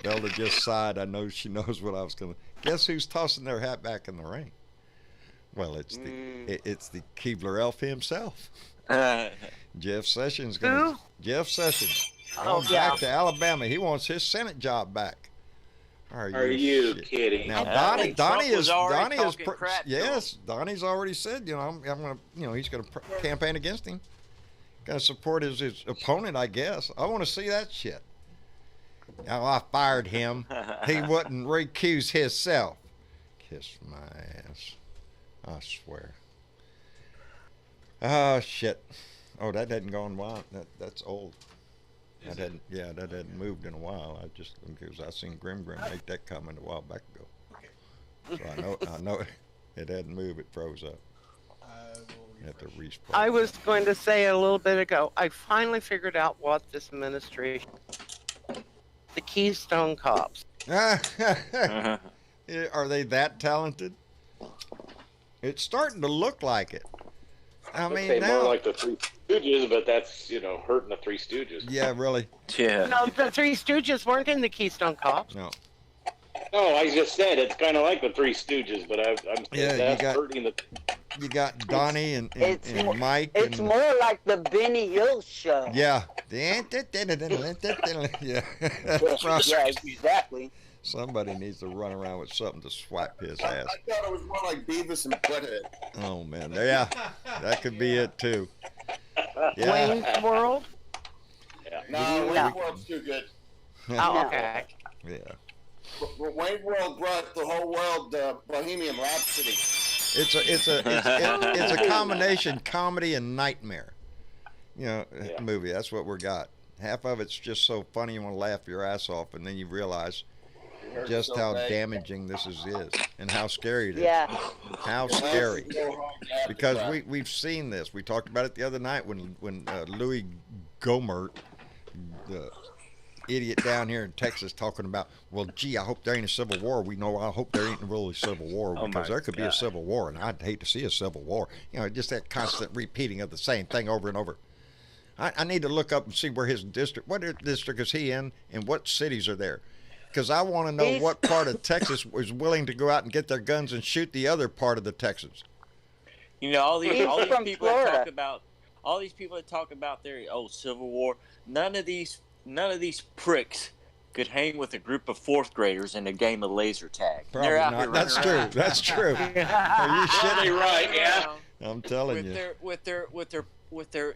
Velda just sighed. I know she knows what I was going to. Guess who's tossing their hat back in the ring? Well, it's the Keebler elf himself. Jeff Sessions. Jeff Sessions. Back to Alabama. He wants his Senate job back. Are you kidding? Now Donnie's already said, you know, I'm gonna, you know, he's gonna campaign against him. Gonna support his opponent, I guess. I want to see that shit. Now I fired him. He wouldn't recuse himself. Kiss my ass. I swear. Oh shit. Oh, that hadn't gone wild. That's old. That hadn't moved in a while. Because I seen Grim make that comment a while back ago. So I know it hadn't moved. It froze up. I was going to say a little bit ago, I finally figured out what this administration, the Keystone Cops. Are they that talented? It's starting to look like it. I mean, now, more like the Three Stooges, but that's, you know, hurting the Three Stooges. Yeah, really. Yeah. No, the Three Stooges weren't in the Keystone Cops. No. No, I just said it's kind of like the Three Stooges, but I'm saying that's hurting the. You got Donnie and Mike. It's more like the Benny Hill show. Yeah. Yeah. Yeah, exactly. Somebody needs to run around with something to swipe his ass. I thought it was more like Beavis and Butthead. Oh man, yeah, that could be it too. Yeah. Wayne's World. Yeah. No, Wayne's World's too good. Oh, okay. Yeah. Wayne's World brought the whole world Bohemian Rhapsody. It's a combination comedy and nightmare. movie. That's what we got. Half of it's just so funny you want to laugh your ass off, and then you realize just how damaging this is and how scary it is. Yeah. How scary. Because we've seen this. We talked about it the other night when Louis Gohmert, the idiot down here in Texas, talking about, well, gee, I hope there ain't a civil war. I hope there ain't really a civil war, because there could be a civil war, and I'd hate to see a civil war. Just that constant repeating of the same thing over and over. I need to look up and see where his district, what district is he in, and what cities are there. Because I want to know what part of Texas was willing to go out and get their guns and shoot the other part of the Texans. All these people that talk about their Civil War. None of these pricks could hang with a group of fourth graders in a game of laser tag. Probably not. That's true. That's true. Are you shitting right? Yeah. I'm telling you. With their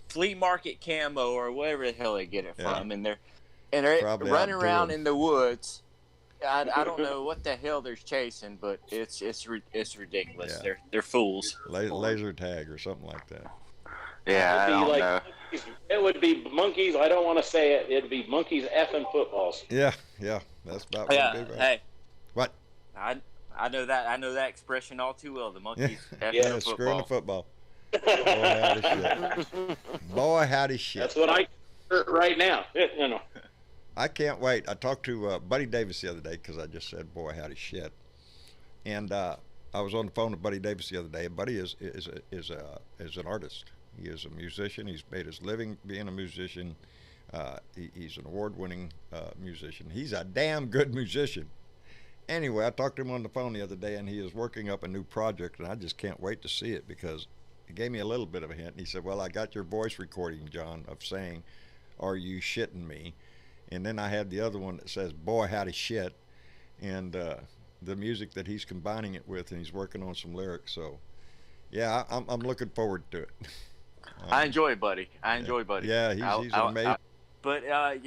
flea market camo or whatever the hell they get it from, and they're running around in the woods. I don't know what the hell they're chasing, but it's ridiculous. Yeah. They're fools. Laser tag or something like that. Yeah, I don't know. It would be monkeys. I don't want to say it. It'd be monkeys effing footballs. Yeah, that's about what it'd be, right? Hey, what? I know that. I know that expression all too well. The monkeys effing screwing the football. Boy, howdy shit. Boy, howdy shit. That's what I heard right now. I can't wait. I talked to Buddy Davis the other day, because I just said, boy, howdy shit. And I was on the phone with Buddy Davis the other day. Buddy is an artist. He is a musician. He's made his living being a musician. He's an award-winning musician. He's a damn good musician. Anyway, I talked to him on the phone the other day, and he is working up a new project, and I just can't wait to see it, because he gave me a little bit of a hint. And he said, well, I got your voice recording, John, of saying, are you shitting me? And then I had the other one that says, boy, howdy shit. And the music that he's combining it with, and he's working on some lyrics. So, yeah, I'm looking forward to it. I enjoy Buddy. Yeah, he's amazing. But I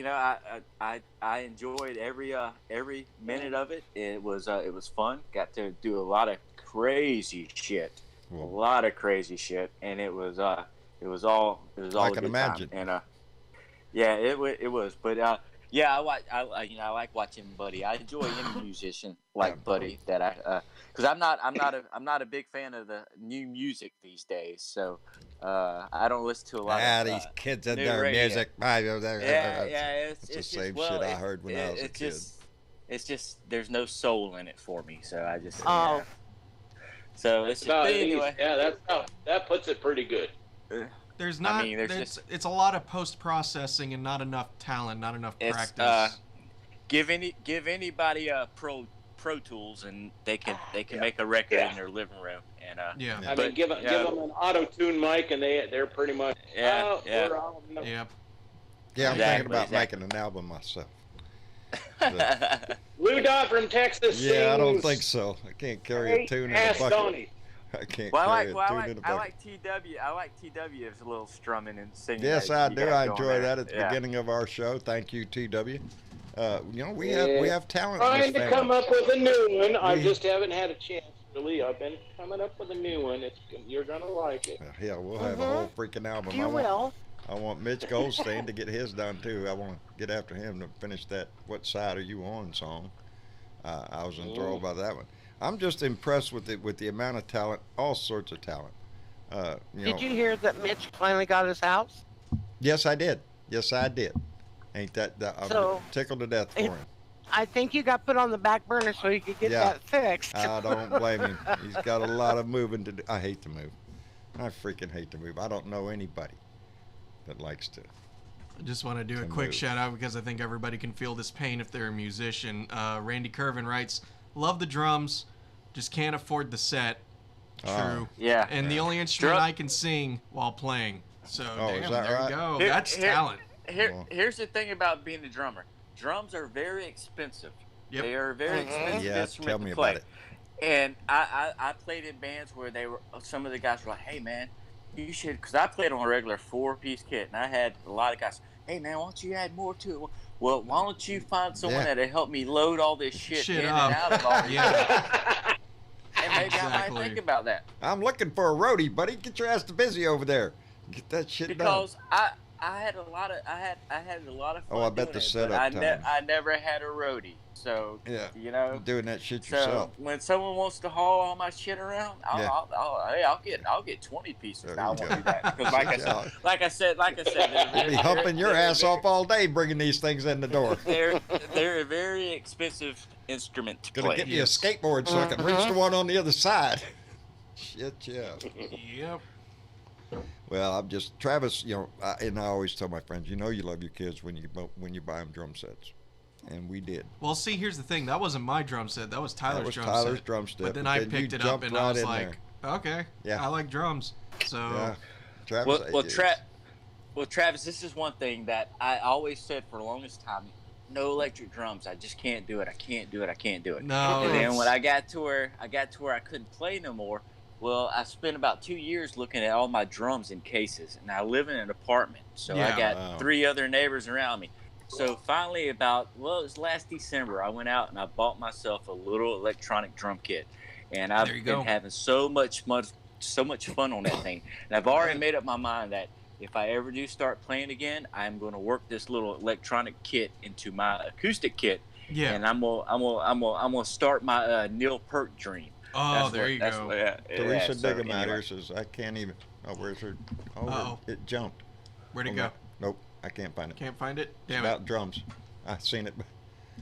enjoyed every minute of it. It was fun. Got to do a lot of crazy shit. Well, a lot of crazy shit, and it was all I can imagine. Time. And yeah, it was. But yeah, I like watching Buddy. I enjoy any musician like Buddy that because I'm not a big fan of the new music these days. So I don't listen to a lot of these kids and their radio. Music. It's the just, same well, shit I heard when I was a kid. It's just there's no soul in it for me. So I just so it's just anyway. Yeah, that puts it pretty good. There's not. I mean, it's a lot of post processing and not enough talent, not enough practice. Give anybody Pro Tools and they can make a record in their living room. And I mean, give them an auto-tune mic and they're pretty much Yep. Yeah, I'm thinking about making an album myself. Blue Dot from Texas. Yeah, I don't think so. I can't carry a tune in a bucket. I can't carry a tune in a bucket. I like TW. I like TW's a little strumming and singing. Yes, I do. I enjoy that at the beginning of our show. Thank you, TW. We have talent. Trying to come up with a new one. I just haven't had a chance. Really, I've been coming up with a new one. You're gonna like it. Yeah, we'll have a whole freaking album. You will. I want Mitch Goldstein to get his done too. I want to get after him to finish that "What Side Are You On" song. I was enthralled by that one. I'm just impressed with the amount of talent, all sorts of talent. Did you hear that Mitch finally got his house? Yes, I did. Ain't that I'm tickled to death for him. I think you got put on the back burner so you could get that fixed. I don't blame him. He's got a lot of moving to do. I hate to move. I freaking hate to move. I don't know anybody that likes to. I just want to do a quick shout out because I think everybody can feel this pain if they're a musician. Randy Curvin writes, "Love the drums, just can't afford the set." True. Yeah. And the only instrument I can sing while playing. So damn, there you go. That's talent. Here's the thing about being a drummer. Drums are very expensive. Yep. They are a very expensive instrument tell me to play. about it. And I played in bands where some of the guys were like, "Hey man, you should," because I played on a regular 4-piece kit, and I had a lot of guys, "Hey man, why don't you add more to it?" Well, why don't you find someone that'll help me load all this shit in and out of all this shit? And maybe I might think about that. I'm looking for a roadie, buddy. Get your ass to busy over there. Get that shit because done. I had a lot of fun. Oh, I bet the setup time. I never had a roadie, so yeah, you know, doing that shit yourself. When someone wants to haul all my shit around, I'll get 20 pieces. I won't do that because, like I said, you'll be humping your ass off all day bringing these things in the door. They're a very expensive instrument to play. Gonna get me a skateboard so I can reach the one on the other side. Shit, yeah. Yep. Well, I'm just Travis. You know, and I always tell my friends, you know, you love your kids when you buy them drum sets, and we did. Well, see, here's the thing. That wasn't my drum set. That was Tyler's drum set. Tyler's drum set. But then I picked it up and I was like, okay, yeah, I like drums. So, yeah. Travis. Well, Travis, this is one thing that I always said for the longest time. No electric drums. I just can't do it. I can't do it. No. And then when I got to where I couldn't play no more. Well, I spent about 2 years looking at all my drums in cases, and I live in an apartment, so I got 3 other neighbors around me. So finally, it was last December, I went out and I bought myself a little electronic drum kit, and I've been having so much fun on that thing. And I've already made up my mind that if I ever do start playing again, I'm going to work this little electronic kit into my acoustic kit, and I'm gonna start my Neil Peart dream. Oh, there you go. Teresa Digamatter says, I can't even. Oh, where's her? Oh, it jumped. Where'd it go? Nope, I can't find it. Can't find it? Damn it. About drums. I've seen it.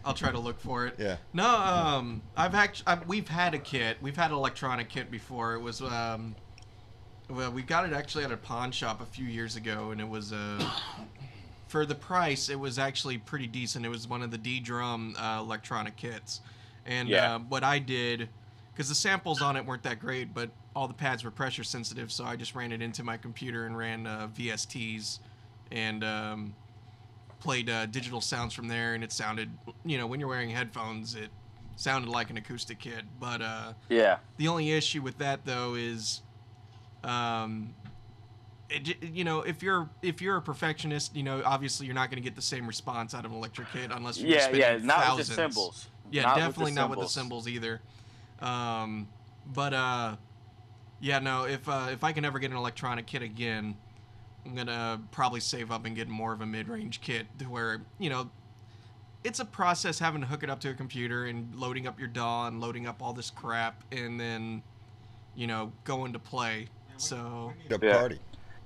I'll try to look for it. Yeah. No, we've had a kit. We've had an electronic kit before. It was, well, we got it actually at a pawn shop a few years ago, and it was, for the price, it was actually pretty decent. It was one of the D-Drum electronic kits. And what I did, because the samples on it weren't that great, but all the pads were pressure sensitive, so I just ran it into my computer and ran VSTs and played digital sounds from there, and it sounded, you know, when you're wearing headphones, it sounded like an acoustic kit. But the only issue with that though is, you know, if you're a perfectionist, you know, obviously you're not going to get the same response out of an electric kit unless you're spending not thousands. With the cymbals. Yeah, not definitely not with the cymbals either. If I can ever get an electronic kit again, I'm gonna probably save up and get more of a mid-range kit to where, you know, it's a process having to hook it up to a computer and loading up your DAW and loading up all this crap and then, you know, going to play. So the party.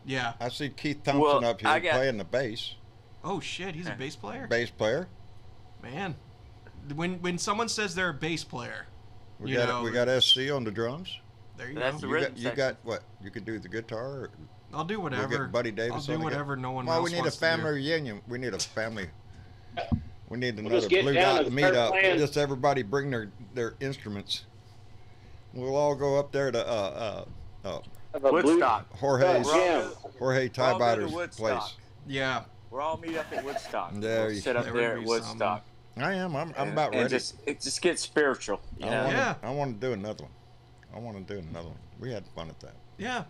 Yeah. I see Keith Thompson up here playing the bass. Oh shit, he's a bass player? Bass player. Man. When someone says they're a bass player, we got SC on the drums. There you go. You got what? You could do the guitar. Or I'll do whatever. We'll get Buddy Davis. I'll do whatever no one else wants to do. Well, we need a family reunion. We need a family. We need another Blue Dot meetup. Just everybody bring their instruments. We'll all go up there to Woodstock. Jorge Tybiter's place. Yeah. We'll all meet up at Woodstock. There we'll sit up there at Woodstock. I am. I'm about ready. It just gets spiritual. I want to do another one. We had fun at that. Yeah.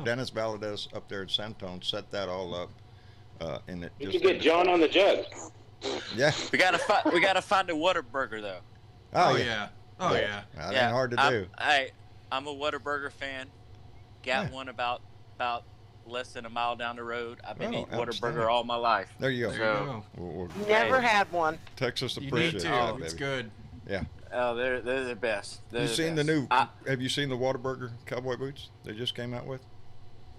Dennis Valadez up there at Santone set that all up. And it you can get John on the jug. Yeah. We gotta find a Whataburger though. Oh yeah. That ain't hard to do. I'm a Whataburger fan. Got one about less than a mile down the road. I've been eating Whataburger all my life. There you go. Never had one. Texas appreciates that, baby. It's good. Yeah. Oh, they're the best. Have you seen the Whataburger cowboy boots they just came out with?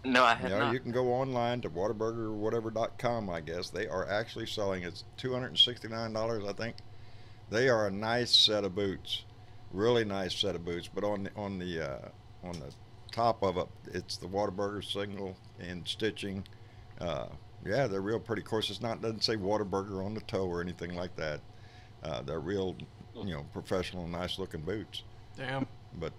No, I have not. You can go online to whataburgerwhatever.com, I guess. They are actually selling, it's $269, I think. They are a nice set of boots. Really nice set of boots. But on the top of it, it's the Whataburger signal and stitching. They're real pretty. Of course, doesn't say Whataburger on the toe or anything like that. They're real, professional, nice looking boots. Damn. But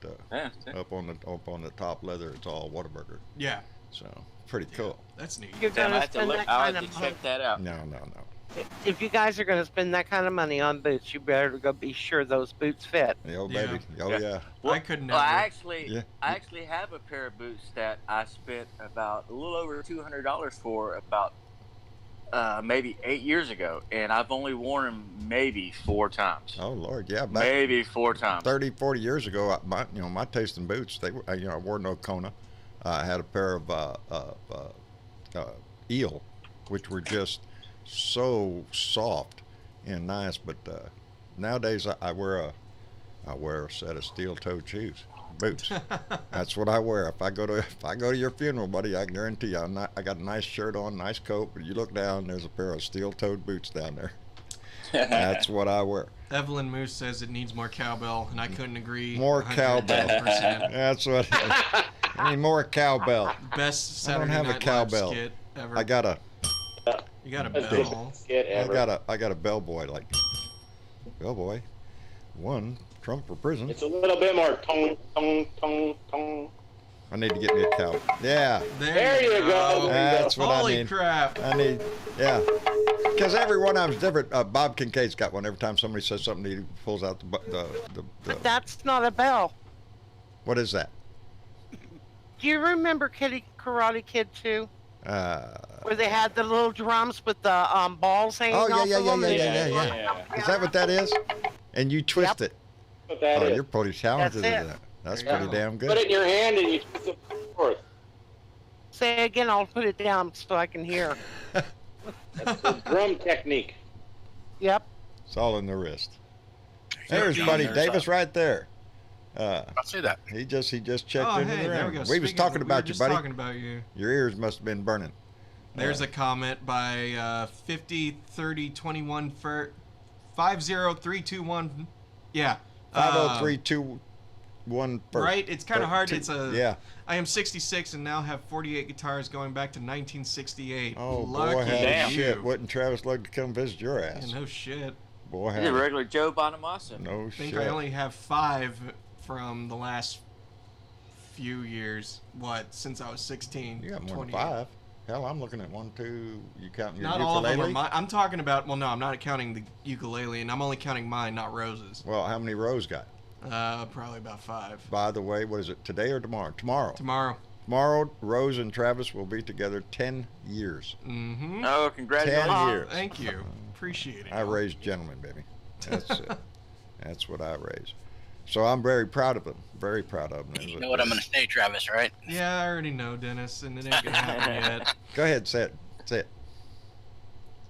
up on the top leather, it's all Whataburger. Yeah. So pretty cool. That's neat. I'll have to check that out. No. If you guys are going to spend that kind of money on boots, you better go be sure those boots fit. Oh baby. Oh yeah. Well, I couldn't. Well, I actually have a pair of boots that I spent about a little over $200 for about maybe 8 years ago, and I've only worn them maybe 4 times. Oh Lord, yeah. Maybe 4 times. 30, 40 years ago, my taste in boots, I wore no Kona. I had a pair of eel, which were just so soft and nice. But nowadays I wear a set of steel-toed shoes, boots. That's what I wear. If I go to your funeral, buddy, I guarantee you, I got a nice shirt on, nice coat, but you look down, there's a pair of steel-toed boots down there. That's what I wear. Evelyn Moose says it needs more cowbell, and I couldn't agree. More cowbell. That's what. I need more cowbell. Best Saturday I don't have Night a cowbell. Live skit ever. I got a. You got a bell. I got a bellboy like. Bellboy, one Trump for prison. It's a little bit more tong tong tong tong. I need to get me a cow. Yeah. There you go. That's what Holy I need. crap. I need. Yeah. Because every one of them's different. Bob Kincaid's got one. Every time somebody says something, he pulls out the. But that's not a bell. What is that? Do you remember Karate Kid 2? Where they had the little drums with the balls hanging off of them? Yeah. Is that what that is? And you twist it. What that is. You're pretty talented at That's that. That's pretty damn good. Put it in your hand and you twist it forth. Say again, I'll put it down so I can hear. That's the drum technique. Yep. It's all in the wrist. There's Buddy Davis right there. I'll say that. He just checked Oh, into hey, the there room. we go. We was talking about you, buddy. Talking about you. Your ears must have been burning. There's a comment by 50 30 21 for 50321. Yeah. 50321 first. Right? It's kind of hard. It's a. Yeah. I am 66 and now have 48 guitars going back to 1968. Oh, Lucky boy, how you. shit. Wouldn't Travis like to come visit your ass? Yeah, no shit. Boy, He's a regular Joe Bonamassa. No I think shit. I only have 5 from the last few years. What? Since I was 16. You got more than 5. Hell, I'm looking at 1, 2. You counting your Not ukulele? all of them are mine. I'm talking about. Well, no, I'm not counting the ukulele, and I'm only counting mine, not Rose's. Well, how many rows got? Probably about 5. By the way, what is it? Today or tomorrow? Tomorrow. Tomorrow, Rose and Travis will be together 10 years. Mm-hmm. Oh, congratulations! 10 years. Thank you. Appreciate it. I raised gentlemen, baby. That's it. That's what I raised. So I'm very proud of them. Very proud of them. You know what I'm going to say, Travis, right? Yeah, I already know, Dennis, and it ain't gonna happen yet. Go ahead, say it. Say it.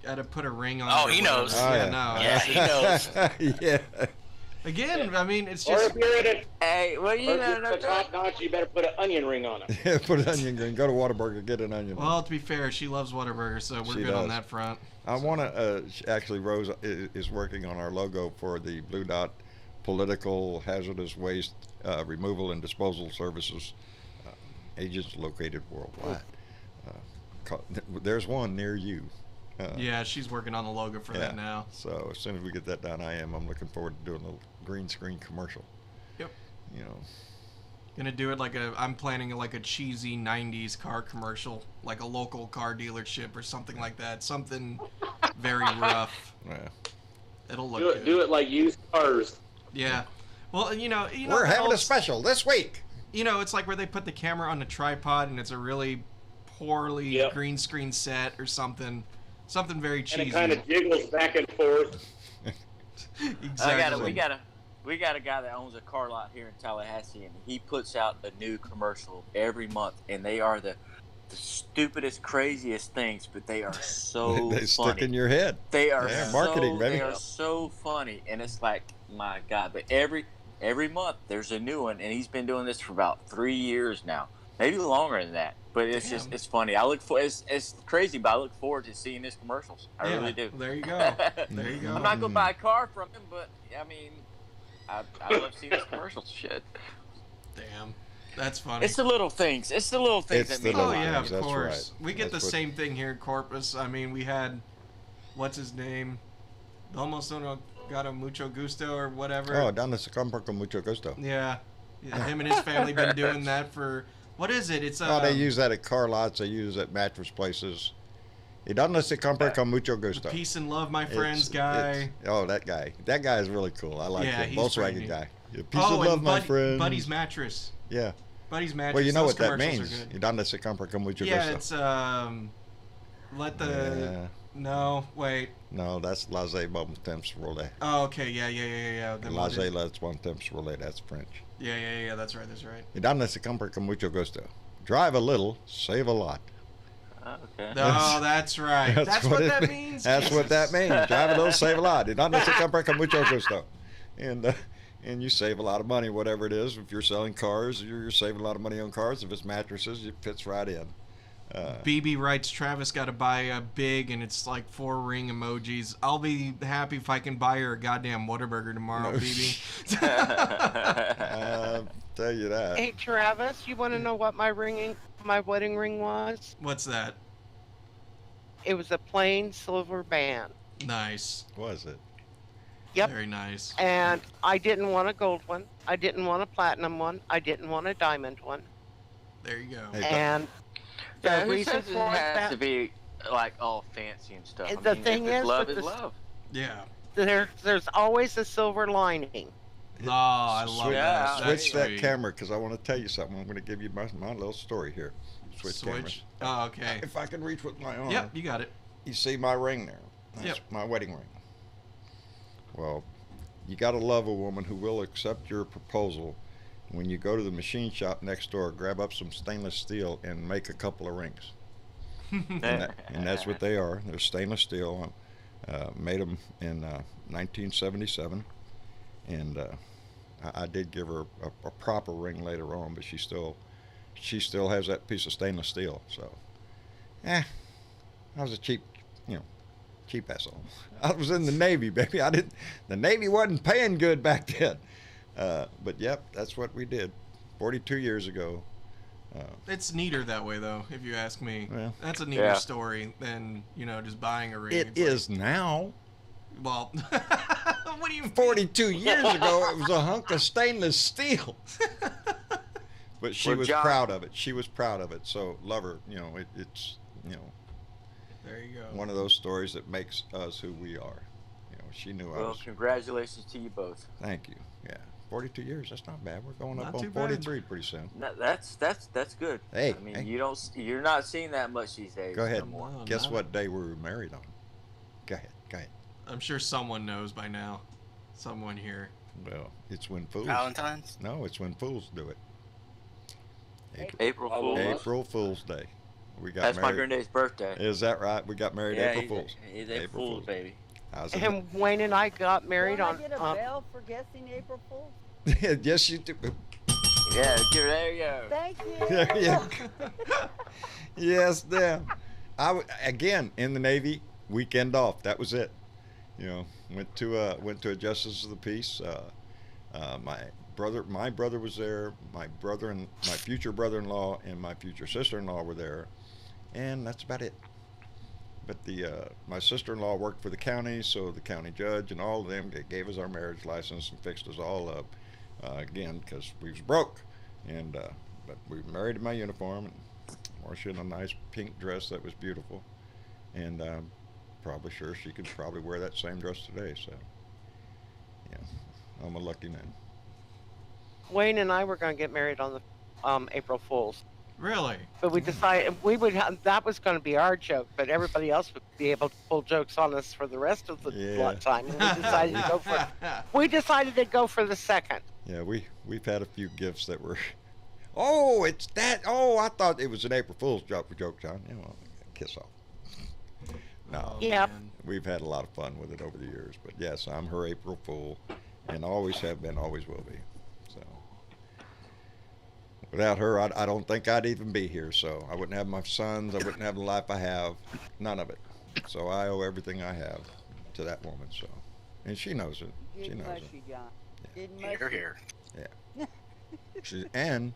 Got to put a ring on. Oh, it or he whatever. knows. Oh, Yeah, yeah. no. Yeah, he knows. Yeah. Again, I mean, it's Or just. if you're at a, Hey, well, or you if know, you're at a top notch, you better put an onion ring on it. Put an onion ring. Go to Whataburger, get an onion ring. Well, to be fair, she loves Whataburger, so we're She good on does. that front. I want to actually, Rose is working on our logo for the Blue Dot Political Hazardous Waste Removal and Disposal Services agents located worldwide. There's one near you. Yeah, she's working on the logo for that now. So as soon as we get that done, I'm looking forward to doing a little green screen commercial. Yep. You know. Gonna do it I'm planning like a cheesy 90s car commercial, like a local car dealership or something like that. Something very rough. Yeah. It'll look good. Do it like used cars. Yeah. Well, you know We're having a special this week. You know, it's like where they put the camera on the tripod and it's a really poorly green screen set or something. Something very cheesy. And it kind of jiggles back and forth. Exactly. We got a guy that owns a car lot here in Tallahassee, and he puts out a new commercial every month, and they are the stupidest, craziest things, but they are so they funny. stick in your head. They are marketing, baby. They are so funny, and it's like, my God! But every month there's a new one, and he's been doing this for about 3 years now, maybe longer than that. But it's just funny. It's crazy, but I look forward to seeing his commercials. I really do. There you go. There you go. I'm not gonna buy a car from him, but I mean, I love seeing his commercials. Shit. Damn. That's funny. It's the little things. It's the little things that mean a Oh lot. yeah, of That's course. right. We get That's the same thing here in Corpus. I mean, we had, what's his name? Almost no got a mucho gusto or whatever. Oh, dame se compra con mucho gusto. Yeah. Him and his family been doing that for. What is it? It's they use that at car lots. They use it at mattress places. Y donde se compra con mucho gusto. Peace and love, my friends guy. That guy. That guy is really cool. I like him. He's Volkswagen guy. Yeah, peace and and love, my friends. Buddy's mattress. Yeah. Buddy's mattress. Well, you know Those what that commercials means. are good. Y donde se compra con mucho Yeah, gusto. it's let the. Yeah. No, wait. No, that's laissez bon temps rouler. Oh, okay. Yeah. Then what is- Laissez bon temps rouler. That's French. Yeah. That's right. Y donde se compra con mucho gusto. Drive a little, save a lot. Okay. Oh, that's right. That's what that means. That's what that means. Driving those save a lot. No se compra con mucho gusto. And you save a lot of money, whatever it is. If you're selling cars, you're saving a lot of money on cars. If it's mattresses, it fits right in. BB writes, Travis got to buy a big, and it's like 4 ring emojis. I'll be happy if I can buy her a goddamn Whataburger tomorrow, BB. I'll tell you that. Hey, Travis, you want to know what my wedding ring was? What's that? It was a plain silver band. Nice. Was it? Yep. Very nice. And I didn't want a gold one. I didn't want a platinum one. I didn't want a diamond one. There you go. Hey, and Yeah, the who reason says it for has that, to be like all fancy and stuff? The thing is, love with is the- love. Yeah. there's always a silver lining. Oh, I love that. Switch that sweet. camera, because I want to tell you something. I'm going to give you my little story here. Switch cameras. Oh, okay. If I can reach with my arm. Yep, you got it. You see my ring there? That's Yep. my wedding ring. Well, you got to love a woman who will accept your proposal when you go to the machine shop next door, grab up some stainless steel, and make a couple of rings. and that's what they are. They're stainless steel. Made them in 1977. And I did give her a proper ring later on, but she still has that piece of stainless steel. So, I was a cheap asshole. I was in the Navy, baby. The Navy wasn't paying good back then. But yep, that's what we did 42 years ago. It's neater that way, though, if you ask me. Well, that's a neater story than, just buying a ring. It is now. Well, what do you mean? 42 years ago, it was a hunk of stainless steel. But she was proud of it. She was proud of it. So love her. It's There you go. one of those stories that makes us who we are. She knew I was. Well, congratulations to you both. Thank you. Yeah, 42 years. That's not bad. We're going Not up on too bad. 43 pretty soon. No, that's good. Hey, I mean, hey. you're not seeing that much these days. Go ahead. No more. No, Guess not- what day we were married on? Go ahead. I'm sure someone knows by now. Someone here. Well, it's when fools. Valentine's? No, it's when fools do it. April Fool's. April Fool's Day. We got That's my married. granddad's birthday. Is that right? We got married April Fool's. He's April Fool's, baby. How's it? And Wayne and I got married Don't on. I get a bell for guessing April Fool's? Yes, you do. Yeah, there you go. Thank you. There you go. Yes, damn. Again in the Navy, weekend off. That was it. Went to a justice of the peace. My brother was there. My brother and my future brother-in-law and my future sister-in-law were there, and that's about it. But my sister-in-law worked for the county, so the county judge and all of them gave us our marriage license and fixed us all up. Again, because we was broke, and but we were married in my uniform, and Marcia in a nice pink dress that was beautiful, and probably sure she could probably wear that same dress today. So, yeah, I'm a lucky man. Wayne and I were going to get married on the April Fool's. Really? But we decided that was going to be our joke, but everybody else would be able to pull jokes on us for the rest of the time. And we decided to go for the second. Yeah, we've had a few gifts that were, oh, it's that. Oh, I thought it was an April Fool's joke, John. Kiss off. No. Yeah. We've had a lot of fun with it over the years, but yes, I'm her April Fool, and always have been, always will be. So. Without her, I don't think I'd even be here. So I wouldn't have my sons. I wouldn't have the life I have. None of it. So I owe everything I have to that woman. So, and she knows it. She Didn't knows mush it. you, John. Yeah. Didn't mush You're you. here. Yeah. She, and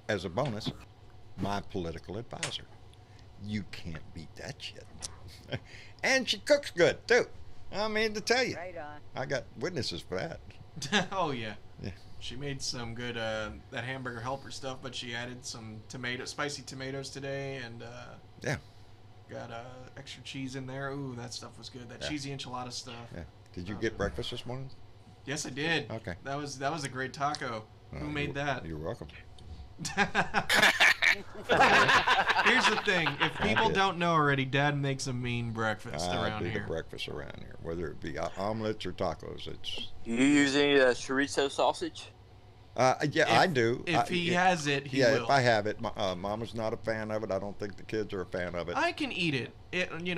as a bonus, my political advisor. You can't beat that shit. And she cooks good too. I mean to tell you. Right on. I got witnesses for that. Oh yeah. Yeah. She made some good that hamburger helper stuff, but she added some spicy tomatoes today, and Yeah. got extra cheese in there. Ooh, that stuff was good. That Yeah. cheesy enchilada stuff. Yeah. Did you get breakfast this morning? Yes, I did. Okay. That was a great taco. Who made that? You're welcome. Here's the thing: if people don't know already, Dad makes a mean breakfast I around do here. the breakfast around here, whether it be omelets or tacos. It's You use any chorizo sausage? I do. If he has it, he will. will. If I have it. Mama's not a fan of it. I don't think the kids are a fan of it. I can eat it.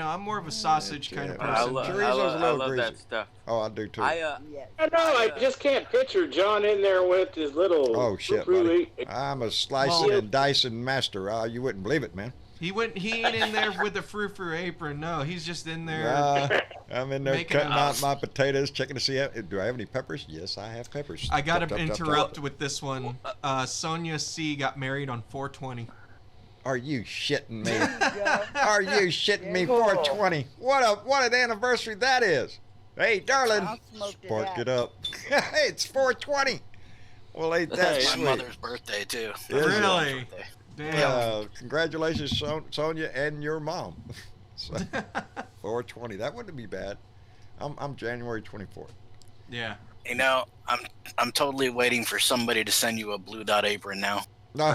I'm more of a sausage kind of person. I love that stuff. Oh, I do too. I know. I just can't picture John in there with his little. Oh shit, buddy. I'm a slicing and dicing master. You wouldn't believe it, man. He ain't in there with the frou-frou apron. No, he's just in there. I'm in there cutting out my potatoes, checking to see do I have any peppers. Yes, I have peppers. I got to interrupt with this one. Sonia C got married on 420. Are you shitting me? Are you shitting me? 420. What an anniversary that is. Hey, darling, spark it up. Hey, it's 420. Well, ain't that sweet? My mother's birthday too. Really? Damn. Congratulations, Sonia and your mom. 420. That wouldn't be bad. I'm January 24th. Yeah. You know, I'm totally waiting for somebody to send you a blue dot apron now. No.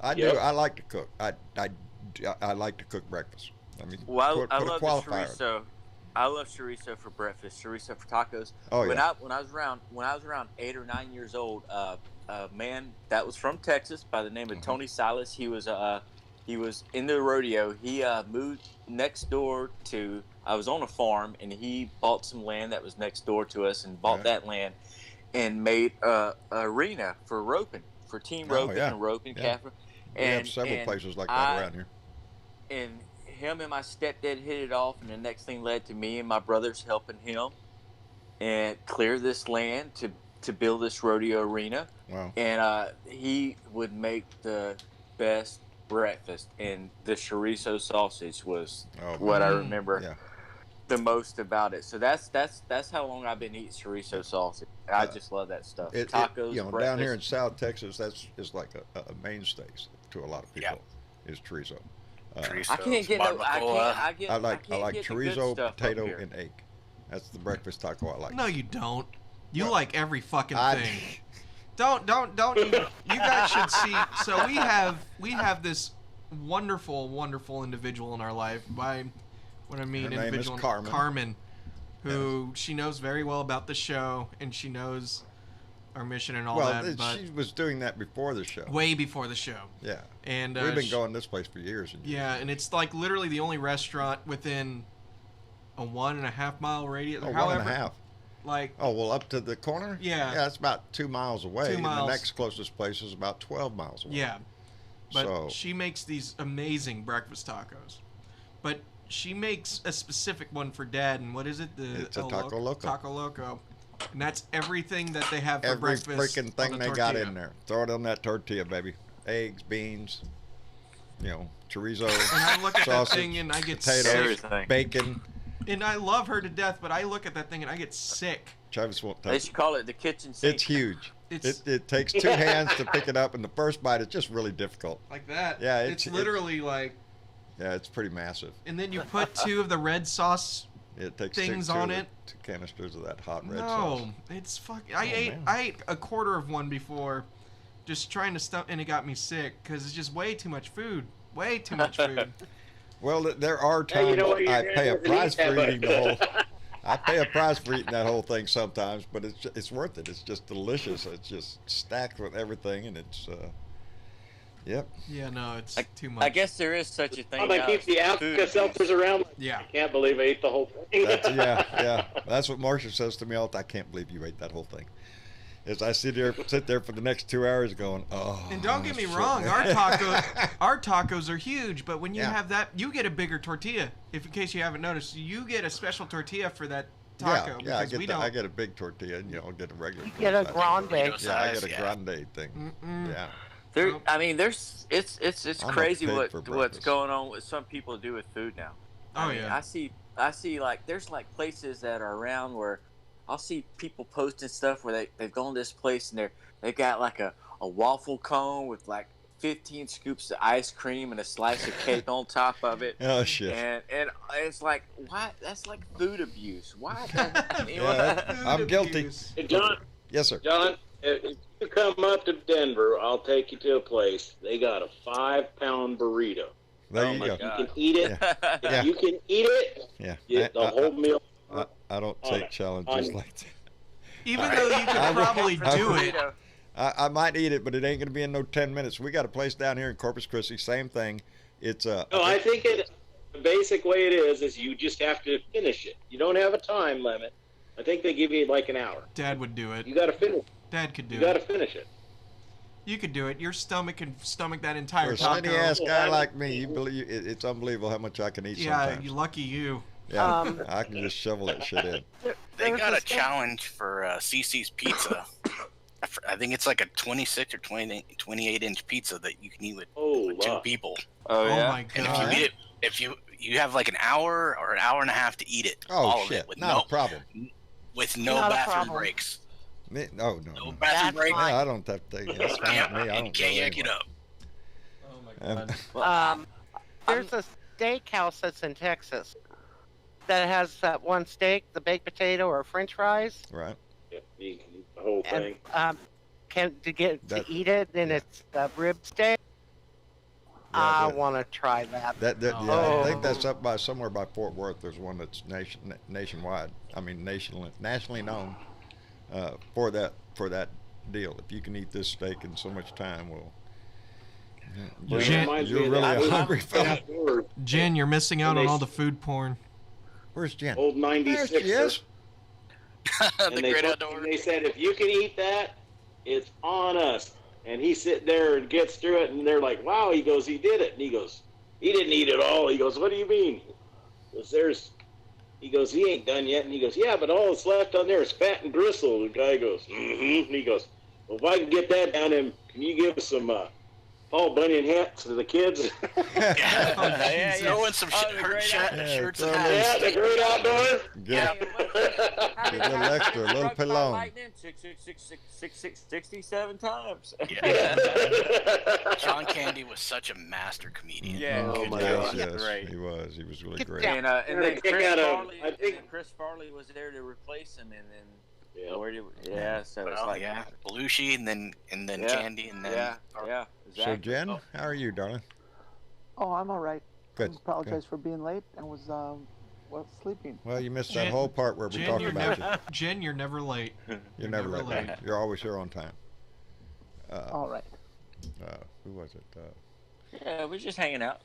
I do. I like to cook. I like to cook breakfast. I mean, well, put I love a qualifier. chorizo. I love chorizo for breakfast. Chorizo for tacos. Oh yeah. When I was around 8 or 9 years old, a man that was from Texas by the name of Tony Silas. He was in the rodeo. He moved next door to. I was on a farm, and he bought some land that was next door to us, and bought that land, and made a arena for roping, for team roping and roping calf. We have several places like that around here. And him and my stepdad hit it off, and the next thing led to me and my brothers helping him and clear this land to build this rodeo arena. Wow. And he would make the best breakfast, and the chorizo sausage was what I remember the most about it. So that's how long I've been eating chorizo sausage. I just love that stuff. Tacos, down here in South Texas, that's is like a mainstay to a lot of people. Is chorizo. I can't get no. I like chorizo, potato, and egg. That's the breakfast taco I like. No, you don't. You like every fucking thing. Don't. You guys should see. So we have this wonderful individual in our life. By what I mean, her individual name is Carmen, who she knows very well about the show, and she knows our mission and all that. But she was doing that before the show. Way before the show. Yeah. And we've been going this place for years and years. Yeah, and it's like literally the only restaurant within a 1.5 mile radius. Oh, 1.5. Like. Oh, well, up to the corner? Yeah. Yeah, it's about 2 miles away. 2 miles. And the next closest place is about 12 miles away. Yeah. But she makes these amazing breakfast tacos. But she makes a specific one for Dad, and what is it? It's a Taco Loco. Taco Loco. And that's everything that they have for every breakfast. Every freaking thing they got in there. Throw it on that tortilla, baby. Eggs, beans, chorizo, and I look at sausage, that thing and I get potatoes, sick. Bacon. And I love her to death, but I look at that thing and I get sick. Travis won't touch They should call it the kitchen sink. It's huge. It takes 2 hands to pick it up, and the first bite is just really difficult. Like that. Yeah, it's literally like. Yeah, it's pretty massive. And then you put 2 of the red sauce. It takes things 2 on it. 2 canisters of that hot red sauce. No, it's fucking. I ate a quarter of one before, just trying to stuff, and it got me sick because it's just way too much food. Way too much food. Well, there are times I pay a price for eating the whole. I pay a price for eating that whole thing sometimes, but it's worth it. It's just delicious. It's just stacked with everything, and it's. Yep. Yeah, no, it's too much. I guess there is such a thing. I'm gonna keep the Alka-Seltzers around. Yeah. I can't believe I ate the whole thing. Yeah. That's what Marcia says to me all the time. I can't believe you ate that whole thing. As I sit there for the next 2 hours going, oh. And don't get me wrong, our tacos are huge, but when you have that, you get a bigger tortilla. If in case you haven't noticed, you get a special tortilla for that taco. Yeah, I get a big tortilla, and I'll get a regular. You get a grande. Yeah, I get a grande thing. Yeah. It's crazy what's going on with some people do with food now. I see like there's like places that are around where I'll see people posting stuff where they've gone to this place and they got like a waffle cone with like 15 scoops of ice cream and a slice of cake on top of it. Oh shit! And it's like, why? That's like food abuse. Why? I'm guilty. Hey, John. Yes, sir. John, if you come up to Denver, I'll take you to a place. They got a 5-pound burrito. There you go. You can eat it. Yeah. You can eat it. Yeah. Get the whole meal. I don't take challenges like that. Even though you could probably do it. I might eat it, but it ain't gonna be in no 10 minutes. We got a place down here in Corpus Christi, same thing. It's No, I think the basic way it is you just have to finish it. You don't have a time limit. I think they give you like an hour. Dad would do it. You got to finish. Dad could do it. You got to finish it. You could do it. Your stomach can stomach that entire for a taco. skinny-ass guy like me, you believe it's unbelievable how much I can eat sometimes. Yeah, lucky you. Yeah, I can just shovel that shit in. They got a challenge for CC's Pizza. I think it's like a 26 or 28-inch pizza that you can eat with 2 people. Oh yeah. My God. And if you eat it, if you have like an hour or an hour and a half to eat it, all of it with not a problem. With no bathroom breaks. No bathroom break. Yeah, I don't have to. That's fine with me. I don't can't yank it up. Oh my God. There's a steakhouse that's in Texas that has that one steak, the baked potato or French fries. Right. Yeah, you can eat the whole thing. To eat it, and it's the rib steak. I want to try that. I think that's up by somewhere by Fort Worth. There's one that's nationwide. I mean, nationally known for that deal. If you can eat this steak in so much time, you're really a hungry fella. Jen, you're missing out on all the food porn. Where's Jen? Old 96. There she is. The great outdoor. And they said, if you can eat that, it's on us. And he sit there and gets through it, and they're like, wow. He goes, he did it. And he goes, he didn't eat it all. He goes, what do you mean? He goes, he ain't done yet. And he goes, yeah, but all that's left on there is fat and gristle. The guy goes, mm-hmm. And he goes, well, if I can get that down, then can you give us some Paul Bunyan hats to the kids? Throw in some shirts and hats. Yeah, the great outdoors. Get a little extra, a little pillow. 67 times. Yeah. John Candy was such a master comedian. Yeah. Oh my gosh, yes, great. he was. He was really great. And then Chris Farley was there to replace him, and then. So it's like Belushi and then Candy and then exactly. So Jen, how are you, darling? Oh, I'm all right. Good. I apologize for being late and was sleeping. Well, you missed that whole part where we talked about you. Jen, you're never late. You're never late. You're always here on time. All right. Who was it? Yeah, we're just hanging out.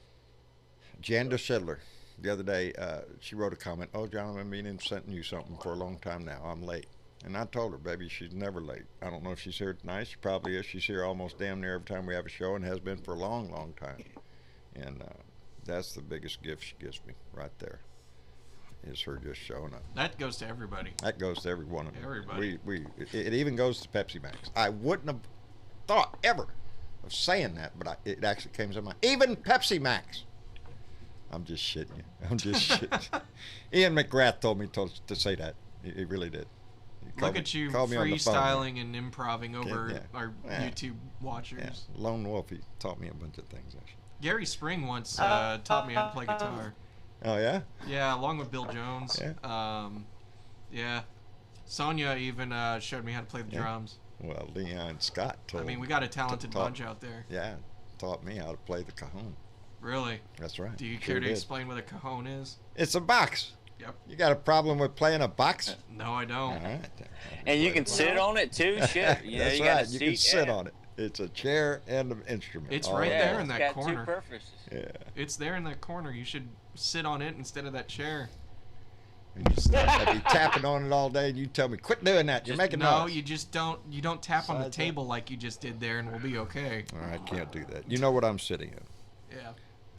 Jan DeSchidler. The other day, she wrote a comment. Oh, John, I've been sending you something for a long time now. I'm late. And I told her, baby, she's never late. I don't know if she's here tonight. She probably is. She's here almost damn near every time we have a show and has been for a long, long time. And that's the biggest gift she gives me right there, is her just showing up. That goes to everybody. That goes to every one of them. Everybody. It even goes to Pepsi Max. I wouldn't have thought ever of saying that, but it actually came to mind. Even Pepsi Max. I'm just shitting you. I'm just shitting. Ian McGrath told me to say that. He really did. Look at you freestyling and improving over our YouTube watchers. Yeah. Lone Wolf, he taught me a bunch of things, actually. Gary Spring once taught me how to play guitar. Oh, yeah? Yeah, along with Bill Jones. Yeah. Sonia even showed me how to play the drums. Well, Leon Scott told me. We got a talented bunch out there. Yeah, taught me how to play the cajon. Really? That's right. Do you care to explain what a cajon is? It's a box. Yep. You got a problem with playing a box? No, I don't. All right. And you can sit on it too. Shit. Yeah, that's right. You can sit on it. It's a chair and an instrument. It's right there in that corner. It's got two purposes. Yeah. It's there in that corner. You should sit on it instead of that chair. I'd be tapping on it all day, and you tell me, quit doing that. You're making noise. No, you just don't. You don't tap on the table like you just did there, and we'll be okay. All right, can't do that. You know what I'm sitting in? Yeah.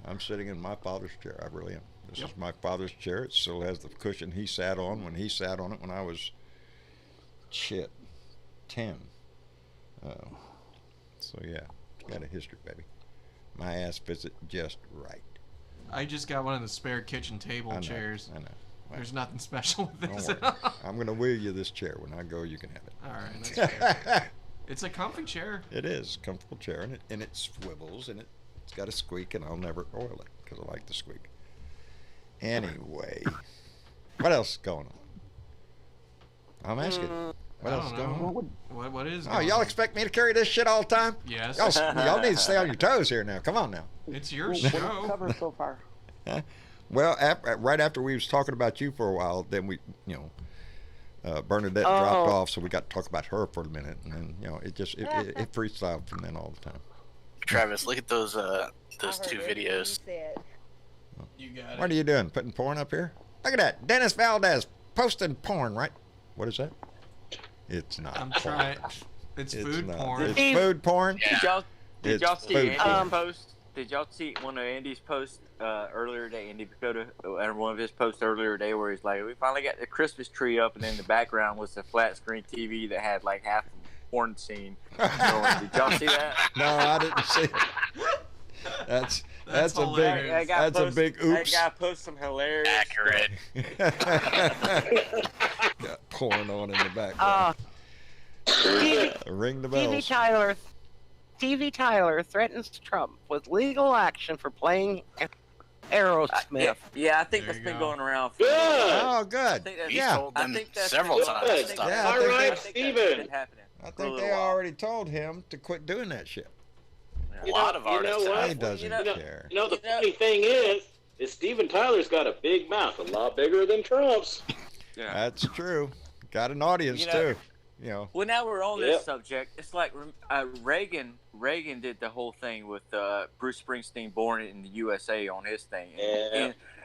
I'm sitting in my father's chair. I really am. This is my father's chair. It still has the cushion he sat on when he sat on it when I was 10. So yeah, it's got a history, baby. My ass fits it just right. I just got one of the spare kitchen table chairs. I know. Well, there's nothing special with this. I'm gonna wheel you this chair when I go. You can have it. All right, that's fair. It's a comfy chair. It is a comfortable chair, and it swivels, and it's got a squeak, and I'll never oil it because I like the squeak. Anyway, what else is going on? I'm asking. What else is going on? What is? Oh, y'all expect me to carry this shit all the time? Yes. Y'all need to stay on your toes here now. Come on now. It's your show. What have you covered so far? Well, right after we was talking about you for a while, then we, Bernadette dropped off, so we got to talk about her for a minute, and then it freestyled from then all the time. Travis, look at those two videos. You got it. What are you doing? Putting porn up here? Look at that, Dennis Valdez posting porn, right? What is that? It's not. I'm trying. It's food porn. It's food porn. Yeah. Did y'all see Andy's post? Did y'all see one of Andy's posts earlier today? Andy Dakota, one of his posts earlier today, where he's like, "We finally got the Christmas tree up," and then in the background was a flat screen TV that had like half the porn scene going. Did y'all see that? No, I didn't see it. That's a big oops. That guy posted some hilarious accurate. Got porn on in the background. Ring the bells. TV Tyler threatens Trump with legal action for playing Aerosmith. Yeah, I think that's been going around. Good. Oh, good. I think that's several times. All right, Steven. I think they already told him to quit doing that shit. A lot of artists. He doesn't care. The funny thing is Steven Tyler's got a big mouth, a lot bigger than Trump's. Yeah. That's true. Got an audience too. Well, now we're on this subject. It's like Reagan did the whole thing with Bruce Springsteen, "Born in the USA" on his thing,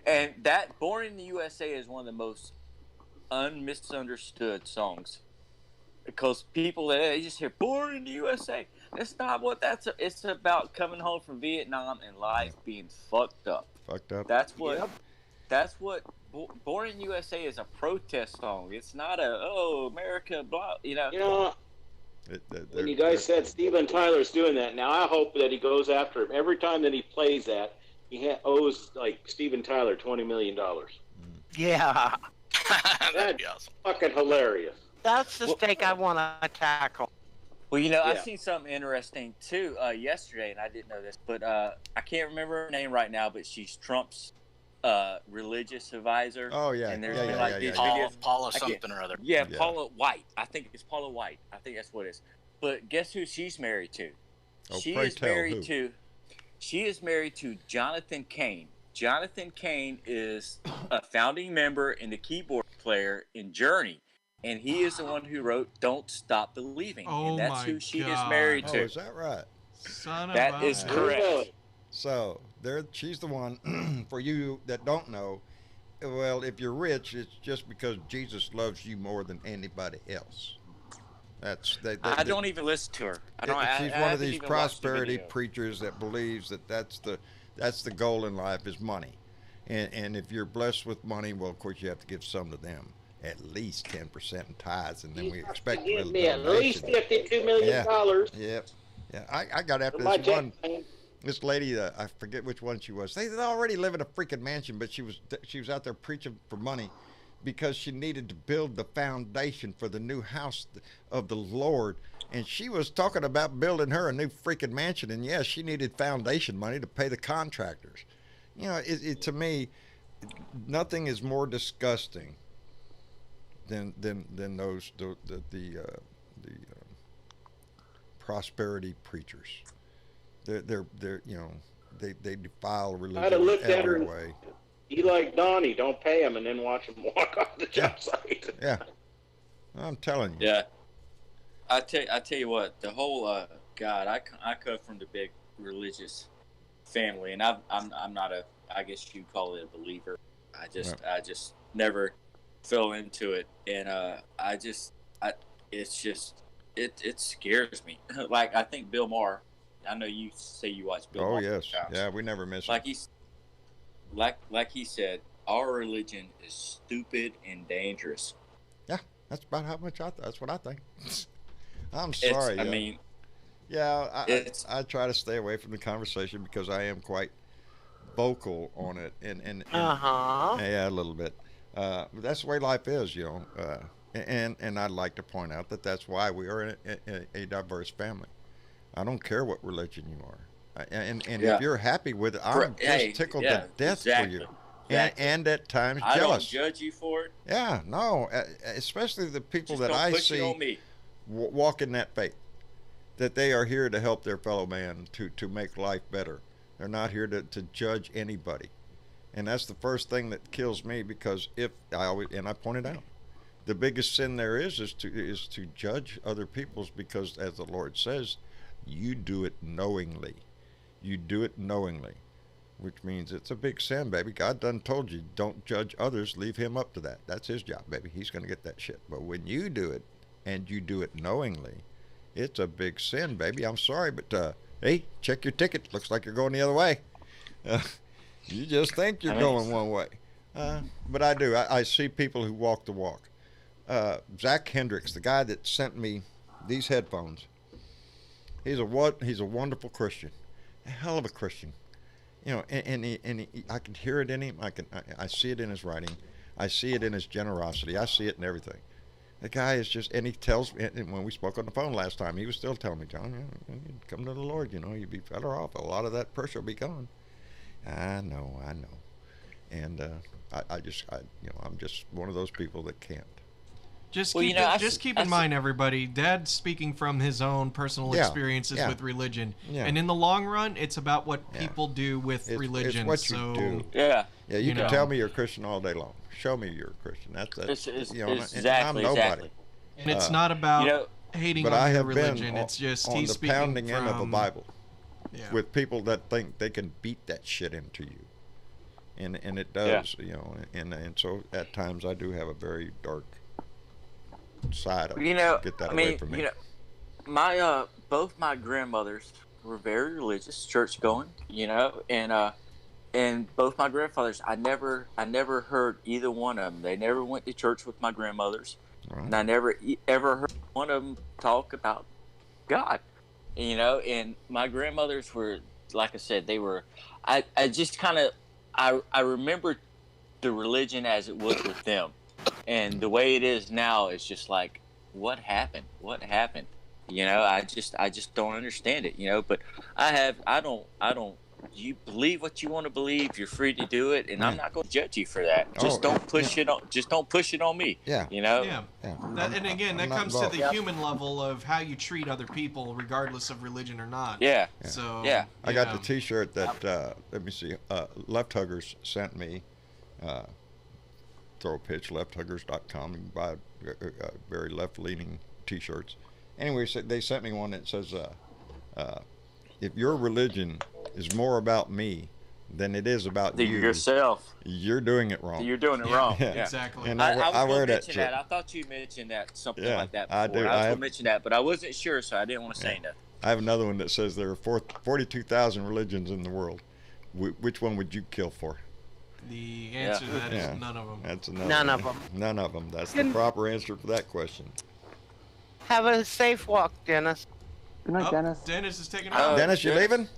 and that "Born in the USA" is one of the most misunderstood songs, because people they just hear "Born in the USA." That's not what it's about. Coming home from Vietnam and life being fucked up. That's what. Yep. That's what. Born in USA is a protest song. It's not America, blah. When you guys said Steven Tyler's doing that, now I hope that he goes after him every time that he plays that. He owes like Steven Tyler $20 million. Yeah. That'd be awesome. Fucking hilarious. That's the stake I want to tackle. Well, I've seen something interesting too yesterday, and I didn't know this, but I can't remember her name right now, but she's Trump's religious advisor. Oh yeah, and there's been like these videos. Paula something or other. Yeah, Paula White. I think it's Paula White. I think that's what it is. But guess who she's married to? She is married to Jonathan Cain. Jonathan Cain is a founding member and the keyboard player in Journey, and he is the one who wrote "Don't Stop Believing," and that's who she is married to. Oh, is that right? That is correct. So she's the one. For you that don't know, well, if you're rich, it's just because Jesus loves you more than anybody else. I don't even listen to her. She's one of these prosperity preachers that believes that's the goal in life is money, and if you're blessed with money, well, of course you have to give some to them, at least 10% in tithes, and then we expect to give me at least $52 million. Yeah. I got after this one. This lady, I forget which one she was. They already live in a freaking mansion, but she was out there preaching for money because she needed to build the foundation for the new house of the Lord. And she was talking about building her a new freaking mansion. And yes, she needed foundation money to pay the contractors. To me, nothing is more disgusting than those the prosperity preachers. They're they defile religion. I'd have looked at her way. You like Donnie, don't pay him and then watch him walk off the job site. Yeah. I'm telling you. Yeah. I tell you what, the whole God, I come from the big religious family, and I'm not I guess you'd call it a believer. I just never fell into it, and it scares me. Like, I think Bill Maher, I know you say you watch Bill Maher. Oh yes, yeah, we never miss it. Like he said, our religion is stupid and dangerous. Yeah, that's about how much that's what I think. I'm sorry. I try to stay away from the conversation because I am quite vocal on it, and yeah, a little bit. That's the way life is, and I'd like to point out that's why we are a diverse family. I don't care what religion you are, and if you're happy with it, I'm just tickled to death for you, and at times jealous. I don't judge you for it. Yeah, no, especially the people that I see walk in that faith, that they are here to help their fellow man to make life better. They're not here to judge anybody, and that's the first thing that kills me, because I pointed out, the biggest sin there is to judge other people's, because as the Lord says, you do it knowingly. You do it knowingly, which means it's a big sin, baby. God done told you, don't judge others, leave him up to that. That's his job, baby. He's going to get that shit. But when you do it, and you do it knowingly, it's a big sin, baby. I'm sorry, but hey, check your ticket. Looks like you're going the other way. You just think you're going one way. But I do. I see people who walk the walk. Zach Hendricks, the guy that sent me these headphones, he's a wonderful Christian, a hell of a Christian. You know, and I can hear it in him. I see it in his writing. I see it in his generosity. I see it in everything. The guy is just, and he tells me, and when we spoke on the phone last time, he was still telling me, John, you come to the Lord, you'd be better off. A lot of that pressure will be gone. I know. And I'm just one of those people that can't. Just keep in mind, everybody, Dad's speaking from his own personal experiences with religion. Yeah. And in the long run, it's about what people do with religion. It's what you do. Yeah. Yeah, you can tell me you're a Christian all day long. Show me you're a Christian. Exactly. I'm nobody. And it's not about hating on your religion. It's just on he's the speaking pounding from end of a Bible with people that think they can beat that shit into you. And it does, and so at times I do have a very dark side of get that away from me. My both my grandmothers were very religious, church going, and both my grandfathers, I never heard either one of them. They never went to church with my grandmothers, and I never ever heard one of them talk about God, and my grandmothers were, like I said, they were, I just kind of, I remember the religion as it was with them. And the way it is now is just like, what happened? I just don't understand it, but I don't, you believe what you want to believe. You're free to do it. And I'm not going to judge you for that. Just don't push it on me. Yeah. And again, that comes to the human level of how you treat other people, regardless of religion or not. Yeah. So, I got the t-shirt that, let me see, Left Huggers sent me, throw a pitch, lefthuggers.com. You can buy very left-leaning t-shirts. Anyway, they sent me one that says, if your religion is more about me than it is about you yourself, you're doing it wrong. You're doing it wrong. Yeah. Exactly. And I wear that shit. I thought you mentioned that, something like that before. I do. I was going to mention that, but I wasn't sure, so I didn't want to say nothing. I have another one that says there are 42,000 religions in the world. Which one would you kill for? The answer to that is none of them. That's none of them. None of them. That's the proper answer for that question. Have a safe walk, Dennis. Good night, Dennis. Dennis is taking off. Dennis, you leaving?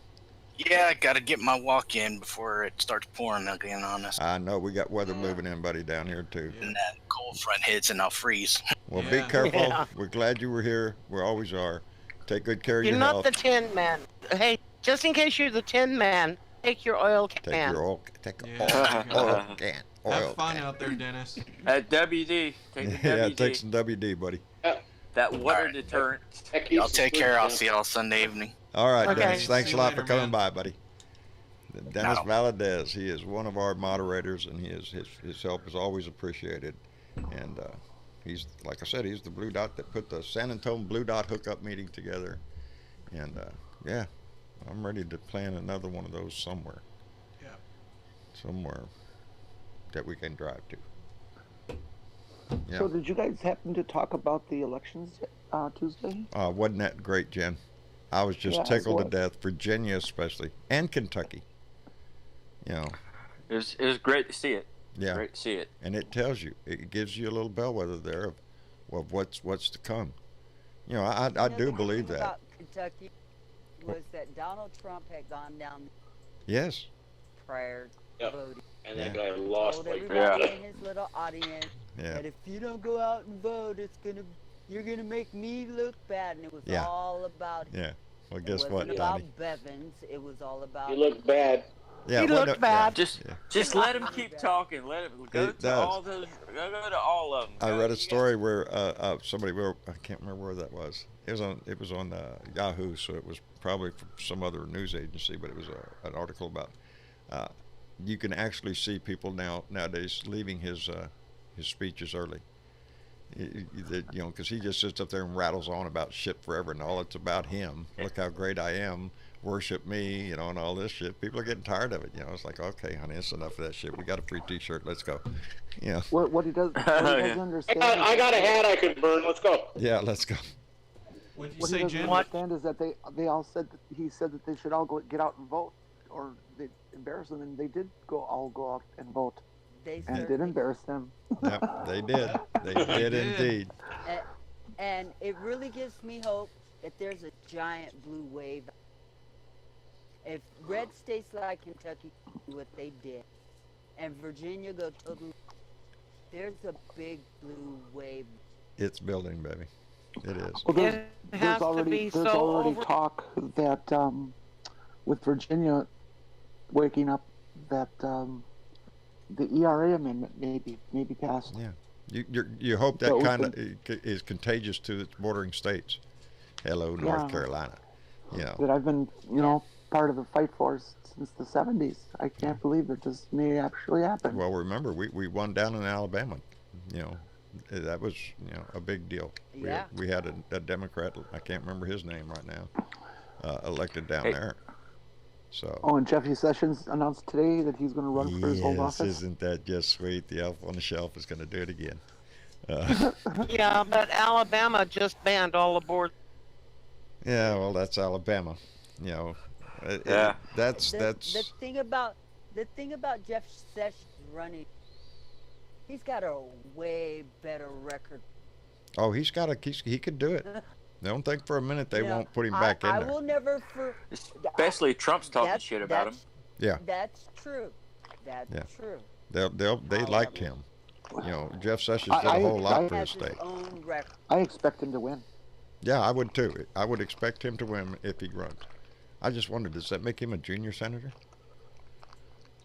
Yeah, I got to get my walk in before it starts pouring again on us. I know. We got weather moving in, buddy, down here, too. And that cold front hits and I'll freeze. Well, be careful. Yeah. We're glad you were here. We always are. Take good care of your health. You're not the Tin Man. Hey, just in case you're the Tin Man, take your oil can. Take your oil can. Have fun out there, Dennis. At WD. Take the WD. Yeah, take some WD, buddy. That water deterrent. I'll take care. I'll see y'all Sunday evening. All right, Okay. Dennis. Thanks a lot later, for coming man. by, buddy. Dennis Valadez. He is one of our moderators, and his help is always appreciated. And he's, like I said, he's the Blue Dot that put the San Antonio Blue Dot hookup meeting together. And yeah, I'm ready to plan another one of those somewhere. Yeah. Somewhere that we can drive to. Yeah. So did you guys happen to talk about the elections Tuesday? Wasn't that great, Jen? I was just tickled to death. Virginia especially, and Kentucky. It was great to see it. Yeah. Great to see it. And it tells you, it gives you a little bellwether there of what's to come. I do believe that. About Kentucky was that Donald Trump had gone down. Yes. Prior to voting. And that guy lost told like everybody in his little audience Yeah. that if you don't go out and vote, you're gonna make me look bad, and it was all about him. Yeah. Well, guess it what, wasn't Donnie? about Bevins. It was all about. You look bad. Yeah, he looked bad. Just let him keep talking. Let him go to all those. Go to all of them. I read a story where somebody wrote, I can't remember where that was. It was on Yahoo, so it was probably from some other news agency, but it was an article about. You can actually see people nowadays leaving his speeches early, Because he just sits up there and rattles on about shit forever, and all it's about him. Look how great I am. Worship me, and all this shit. People are getting tired of it. It's like, okay, honey, it's enough of that shit. We got a free T-shirt. Let's go. What he doesn't understand. I got a hat I could burn. Let's go. Yeah, let's go. What did you What say, he doesn't Jim? understand is that they all said that he said that they should all get out and vote, or they embarrass them, and they did all go out and vote, and did embarrass them. Yep, they did. They did indeed. And it really gives me hope that there's a giant blue wave. If red states like Kentucky do what they did, and Virginia go totally, there's a big blue wave. It's building, baby. It is. Well, there's already talk that with Virginia waking up, that the ERA amendment may be passed. Yeah, you hope that kind of is contagious to its bordering states. Hello, North Carolina. That I've been part of the fight for since the 70s. I can't believe it just may actually happen. Well, remember we won down in Alabama. That was a big deal. Yeah. We had a Democrat. I can't remember his name right now. Elected down there. So. Oh, and Jeffrey Sessions announced today that he's going to run for his old office. Isn't that just sweet? The elf on the shelf is going to do it again. Yeah, but Alabama just banned all abortion. Yeah, well, that's Alabama. That's the thing about Jeff Sessions running. He's got a way better record. Oh, he could do it. Don't think for a minute they won't put him back in there. I will never Especially Trump's talking shit about him. Yeah. That's true. That's true. They liked him. Jeff Sessions did a whole lot for his state. I expect him to win. Yeah, I would too. I would expect him to win if he runs. I just wondered, does that make him a junior senator?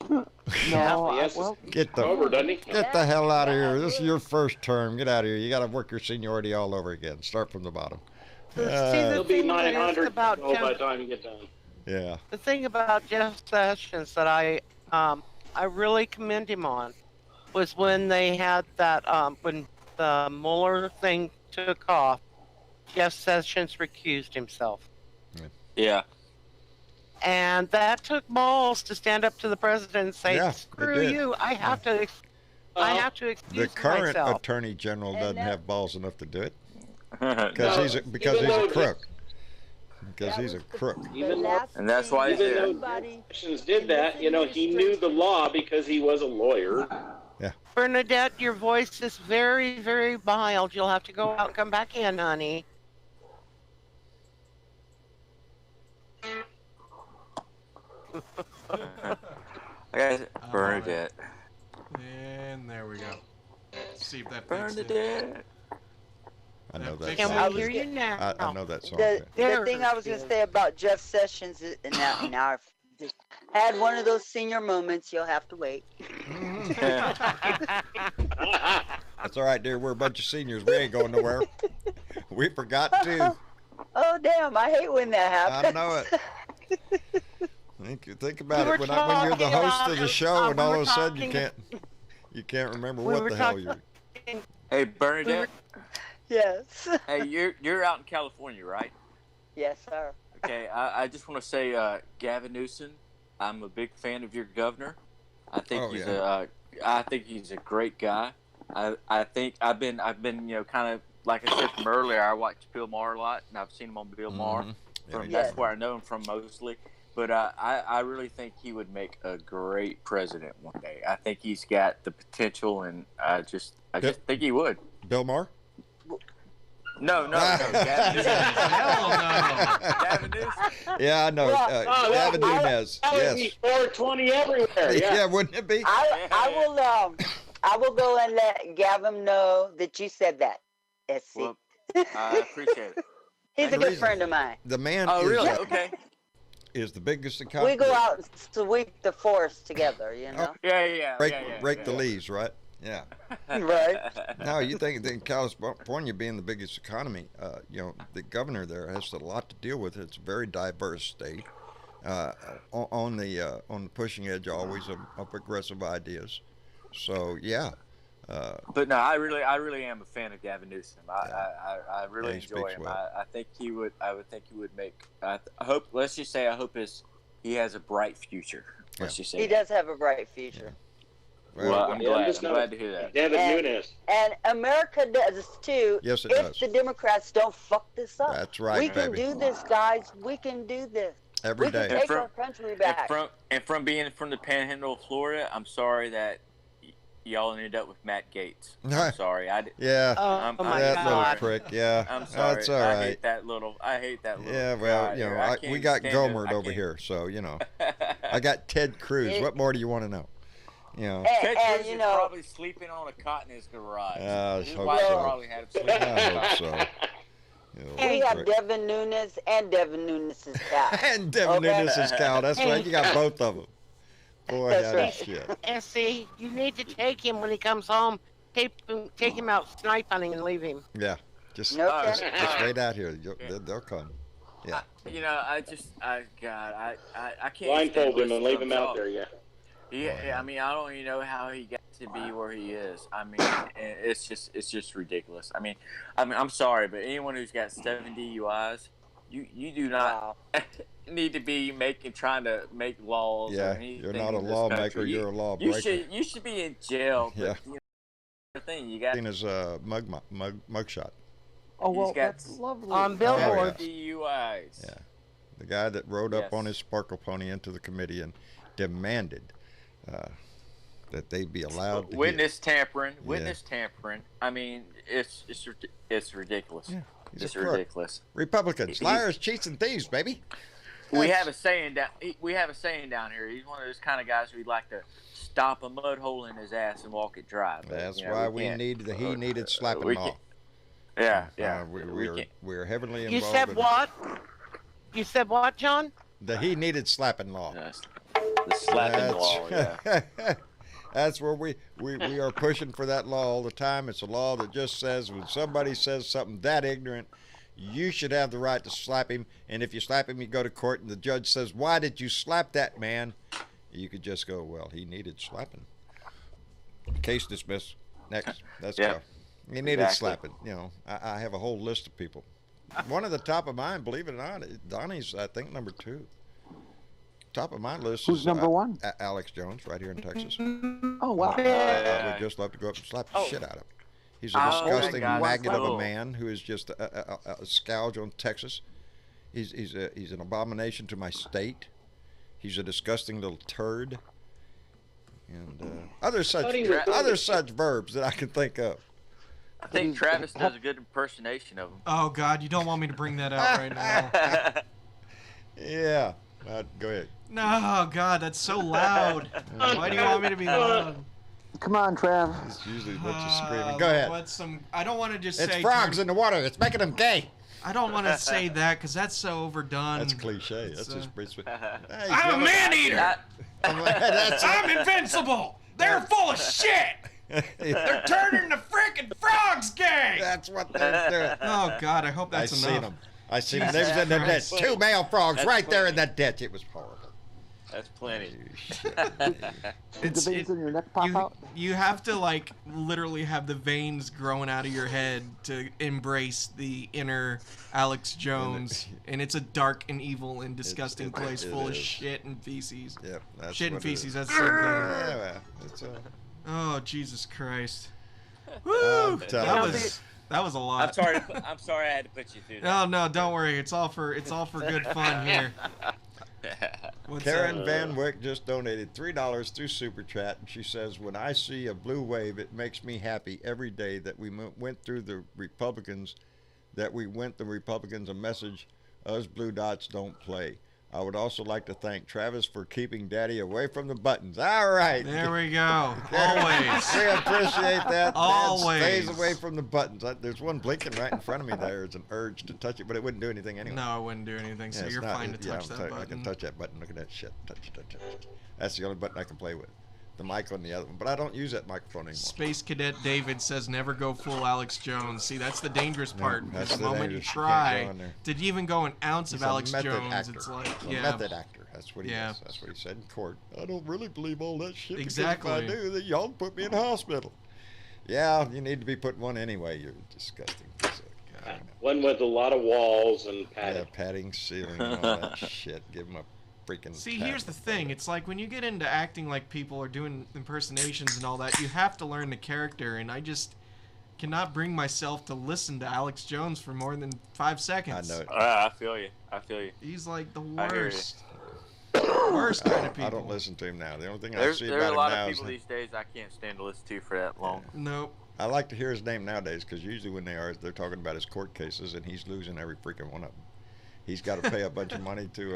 No, get the hell out of here. This is your first term. Get out of here. You got to work your seniority all over again. Start from the bottom. It'll be 900 by the time you get done. Yeah. The thing about Jeff Sessions that I really commend him on was when they had that when the Mueller thing took off, Jeff Sessions recused himself. Yeah. And that took balls to stand up to the president and say, "Screw you! I have to excuse the current myself." attorney general doesn't have balls enough to do it because he's a crook. Because he's a crook. And that's why he's there. Sessions did that. He knew the law because he was a lawyer. Yeah. Bernadette, your voice is very, very mild. You'll have to go out and come back in, honey. I got Bernadette. And there we go. Let's see if that Bernadette. I know that Can song. we hear you now? I know that song. The thing I was going to say about Jeff Sessions is, now I've just had one of those senior moments. You'll have to wait. That's all right, dear. We're a bunch of seniors. We ain't going nowhere. We forgot to. Oh, damn. I hate when that happens. I know it. Think about it. When you're the host of the show and all of a sudden you can't remember what the hell you're. Hey, Bernadette. Yes. Hey, you're out in California, right? Yes, sir. Okay, I just want to say, Gavin Newsom, I'm a big fan of your governor. I think I think he's a great guy. I think I've been kind of like I said from earlier. I watch Bill Maher a lot, and I've seen him on Bill Maher. That's where I know him from mostly. But I really think he would make a great president one day. I think he's got the potential, and I just think he would. Bill Maher? No. Gavin Newsom. Hell no. Gavin Newsom. Yeah, I know. Gavin Nunez. Yes. 420 everywhere. Yeah, wouldn't it be? I will go and let Gavin know that you said that. SC. Well, I appreciate it. He's a good friend of mine. The man really? Okay. is the biggest economy. We go out and sweep the forest together, Yeah. Rake the leaves, right? Yeah. Right. Now, you think that California being the biggest economy, the governor there has a lot to deal with. It's a very diverse state. On the pushing edge always of aggressive ideas. So, yeah. But no, I really am a fan of Gavin Newsom. I really enjoy him. Well. I think he would. I would think he would make. I hope. Let's just say I hope he has a bright future. Let's just say he does have a bright future. Well, I'm glad to hear that. Devin Nunes. And America does too. Yes, it if does. the Democrats don't fuck this up. That's right, We can baby. do this, guys. We can do this. Every day. We can take our country back. And from being from the Panhandle of Florida, I'm sorry that y'all ended up with Matt Gaetz. I'm sorry. Yeah. I'm that little prick. Yeah. I'm sorry. That's all right. I hate that little. Yeah, well, you know, we got Gomer over here, so you know, I got Ted Cruz. What more do you want to know? You know, Ted Cruz is probably sleeping on a cot in his garage. His wife probably had him sleeping on a I cot. hope so. We have Devin Nunes and Devin Nunes' cow. And Devin Nunes' cow. That's right. You got both of them. Boy, That's that right. is shit. And see, you need to take him when he comes home. Take him out snipe hunting and leave him. Yeah. Just Okay. wait out here. They'll come. Yeah. You know, I can't Blindfold him and leave him out there. Yeah. Yeah, I mean, I don't even know how he got to be where he is. I mean, it's just ridiculous. I mean, I'm sorry, but anyone who's got 7 DUIs, you do not need to be trying to make laws. Yeah, or anything you're not a in this lawmaker. country. You're a lawbreaker. You should be in jail. Yeah. But, you know, the thing you got. Seen as a mugshot. Oh well, He's got that's lovely. On Billboard. Oh, DUIs. Yeah. The guy that rode up on his sparkle pony into the committee and demanded that they be allowed to witness tampering. I mean, it's ridiculous. Yeah, it's ridiculous. Republicans, liars, cheats, and thieves, baby. We have a saying down here. He's one of those kind of guys who'd like to stop a mud hole in his ass and walk it dry. But, that's why we need the he needed slapping law. Yeah. We're heavily involved. You said what? You said what, John? The he needed slapping law. The slapping law. Yeah. That's where we are pushing for that law all the time. It's a law that just says when somebody says something that ignorant, you should have the right to slap him. And if you slap him, you go to court and the judge says, "Why did you slap that man?" You could just go, "Well, he needed slapping." Case dismissed. Next. Let's go. He needed slapping. You know, I have a whole list of people. One of the top of mine, believe it or not, Donnie's, I think, number 2. Top of my list Who's is number 1? Alex Jones, right here in Texas. Oh wow! I would just love to go up and slap the shit out of him. He's a disgusting maggot of a man who is just a scourge on Texas. He's an abomination to my state. He's a disgusting little turd, and other such verbs that I can think of. I think Travis does a good impersonation of him. Oh God, you don't want me to bring that out right now. Yeah. Go ahead. No, God, that's so loud. Why do you want me to be loud? Come on, Trav. It's usually a bunch of screaming. Go ahead. I don't want to just say. It's frogs in the water. It's making them gay. I don't want to say that because that's so overdone. That's cliche. That's just pretty sweet. Hey, I'm a man-eater. I'm invincible. They're full of shit. They're turning the frickin' frogs gay. That's what they're doing. Oh God, I hope that's enough. I seen them. They was in the ditch. 2 male frogs right there in that ditch. It was horrible. That's plenty. Did the veins in your neck pop out? You have to like literally have the veins growing out of your head to embrace the inner Alex Jones, and it's a dark and evil and disgusting place full of shit and feces. Yep, that's shit and what it feces. is. That's the same thing. Yeah, well, it's Oh Jesus Christ! Woo! That was a lot. I'm sorry I had to put you through that. No, don't worry. It's all for good fun here. Karen Van Wyck just donated $3 through Super Chat, and she says, "When I see a blue wave, it makes me happy every day that we went through the Republicans, a message, us blue dots don't play. I would also like to thank Travis for keeping Daddy away from the buttons." All right. There we go. Always. We appreciate that. Always. Dad stays away from the buttons. There's one blinking right in front of me there. It's an urge to touch it, but it wouldn't do anything anyway. No, it wouldn't do anything, so you're fine to touch that button. I can touch that button. Look at that shit. Touch. That's the only button I can play with. The mic on the other one, but I don't use that microphone anymore. Space Cadet David says never go full Alex Jones. See, that's the dangerous part. No, that's the the moment you dangerous. try to even go an ounce He's of Alex a method Jones, actor. it's like He's a method actor. That's what he is. That's what he said in court. I don't really believe all that shit. Exactly. Because if I do, then y'all put me in the hospital. Yeah, you need to be putting one anyway. You're disgusting. One with a lot of walls and padding. Yeah, padding, ceiling, and all that shit. Give them a freaking. See, here's the thing. It's like when you get into acting like people or doing impersonations and all that, you have to learn the character, and I just cannot bring myself to listen to Alex Jones for more than 5 seconds. I know it. I feel you. He's like the worst. Worst kind of people. I don't listen to him now. The only thing I There's see a about him lot now of is people these days I can't stand to listen to for that long. Nope. I like to hear his name nowadays because usually when they're talking about his court cases and he's losing every freaking one of them. He's got to pay a bunch of money to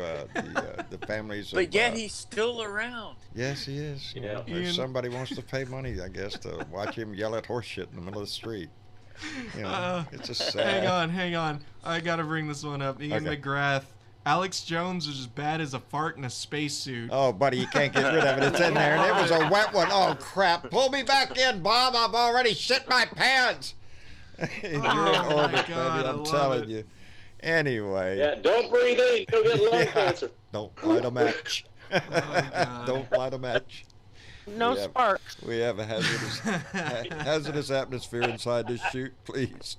the families. But yet he's still around. Yes, he is. Yeah. If somebody wants to pay money, I guess, to watch him yell at horse shit in the middle of the street. You know, it's just sad. Hang on. I gotta bring this one up. Ian McGrath. Alex Jones is as bad as a fart in a spacesuit. Oh, buddy, you can't get rid of it. It's in there, and it was a wet one. Oh, crap. Pull me back in, Bob. I've already shit my pants. You're in orbit, baby. I'm telling you. Anyway. Yeah, don't breathe in. You'll get lung cancer. Don't light a match. Don't light a match. No sparks. We have a hazardous atmosphere inside this chute, please.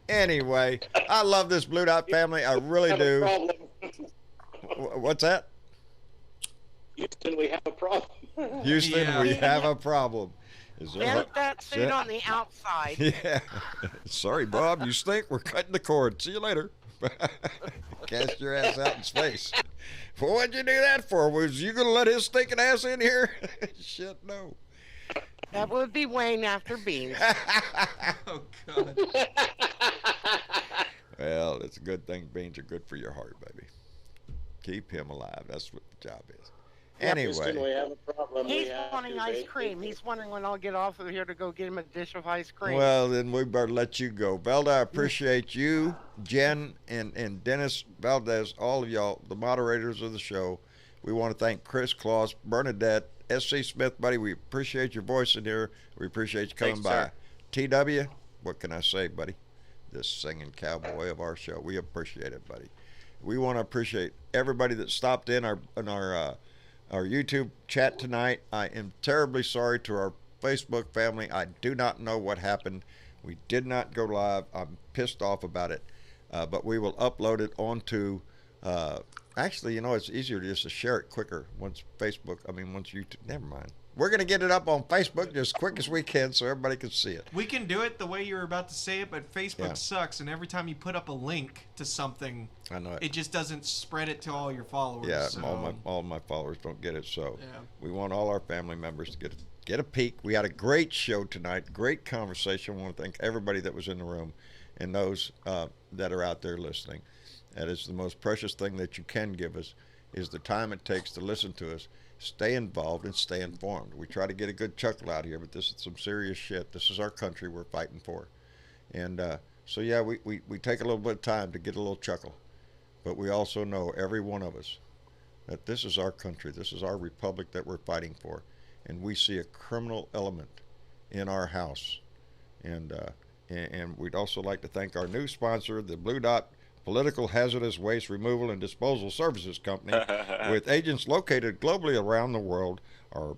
Anyway, I love this Blue Dot family. I really do. What's that? Houston, we have a problem. Houston, we have a problem. Vent that suit on the outside. Yeah. Sorry, Bob. You stink. We're cutting the cord. See you later. Cast your ass out in space. Well, what'd you do that for? Was you going to let his stinking ass in here? Shit, no. That would be Wayne after Beans. Oh, God. Well, it's a good thing beans are good for your heart, baby. Keep him alive. That's what the job is. Anyway. We have a problem. He's wanting ice cream. He's wondering when I'll get off of here to go get him a dish of ice cream. Well, then we better let you go. Velda, I appreciate you, Jen, and Dennis Valdez, all of y'all, the moderators of the show. We want to thank Chris Claus, Bernadette, S.C. Smith, buddy. We appreciate your voice in here. We appreciate you coming by. T.W., what can I say, buddy? This singing cowboy of our show. We appreciate it, buddy. We want to appreciate everybody that stopped in our YouTube chat tonight. I am terribly sorry to our Facebook family. I do not know what happened. We did not go live. I'm pissed off about it. But we will upload it onto... actually, you know, it's easier just to share it quicker once YouTube... Never mind. We're going to get it up on Facebook just as quick as we can so everybody can see it. We can do it the way you're about to say it, but Facebook sucks, and every time you put up a link to something, I know it just doesn't spread it to all your followers. Yeah, so. all my followers don't get it, so we want all our family members to get a peek. We had a great show tonight, great conversation. I want to thank everybody that was in the room and those that are out there listening. That is the most precious thing that you can give us, is the time it takes to listen to us. Stay involved and stay informed. We try to get a good chuckle out here, but this is some serious shit. This is our country we're fighting for. And so, yeah, we take a little bit of time to get a little chuckle. But we also know, every one of us, that this is our country. This is our republic that we're fighting for. And we see a criminal element in our house. And we'd also like to thank our new sponsor, the Blue Dot Political Hazardous Waste Removal and Disposal Services Company, with agents located globally around the world. Our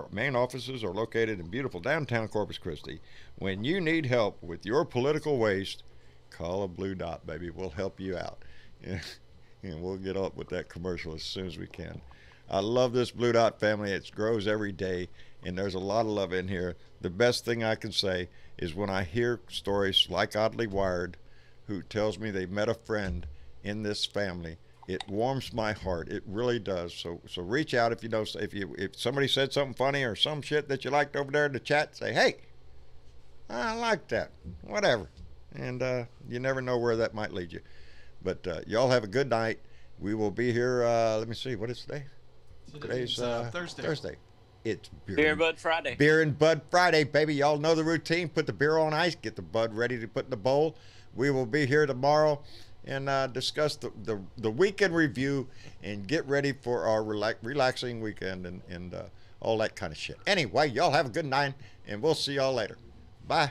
main offices are located in beautiful downtown Corpus Christi. When you need help with your political waste, call a Blue Dot, baby. We'll help you out. And we'll get up with that commercial as soon as we can. I love this Blue Dot family. It grows every day, and there's a lot of love in here. The best thing I can say is when I hear stories like Oddly Wired, who tells me they met a friend in this family, it warms my heart. It really does. So reach out if you know, if somebody said something funny or some shit that you liked over there in the chat, say, hey, I like that, whatever. And you never know where that might lead you. But y'all have a good night. We will be here, let me see, what is today? Today's Thursday. It's Beer and Bud Friday. Beer and Bud Friday, baby. Y'all know the routine. Put the beer on ice, get the bud ready to put in the bowl. We will be here tomorrow and discuss the weekend review and get ready for our relaxing weekend and all that kind of shit. Anyway, y'all have a good night, and we'll see y'all later.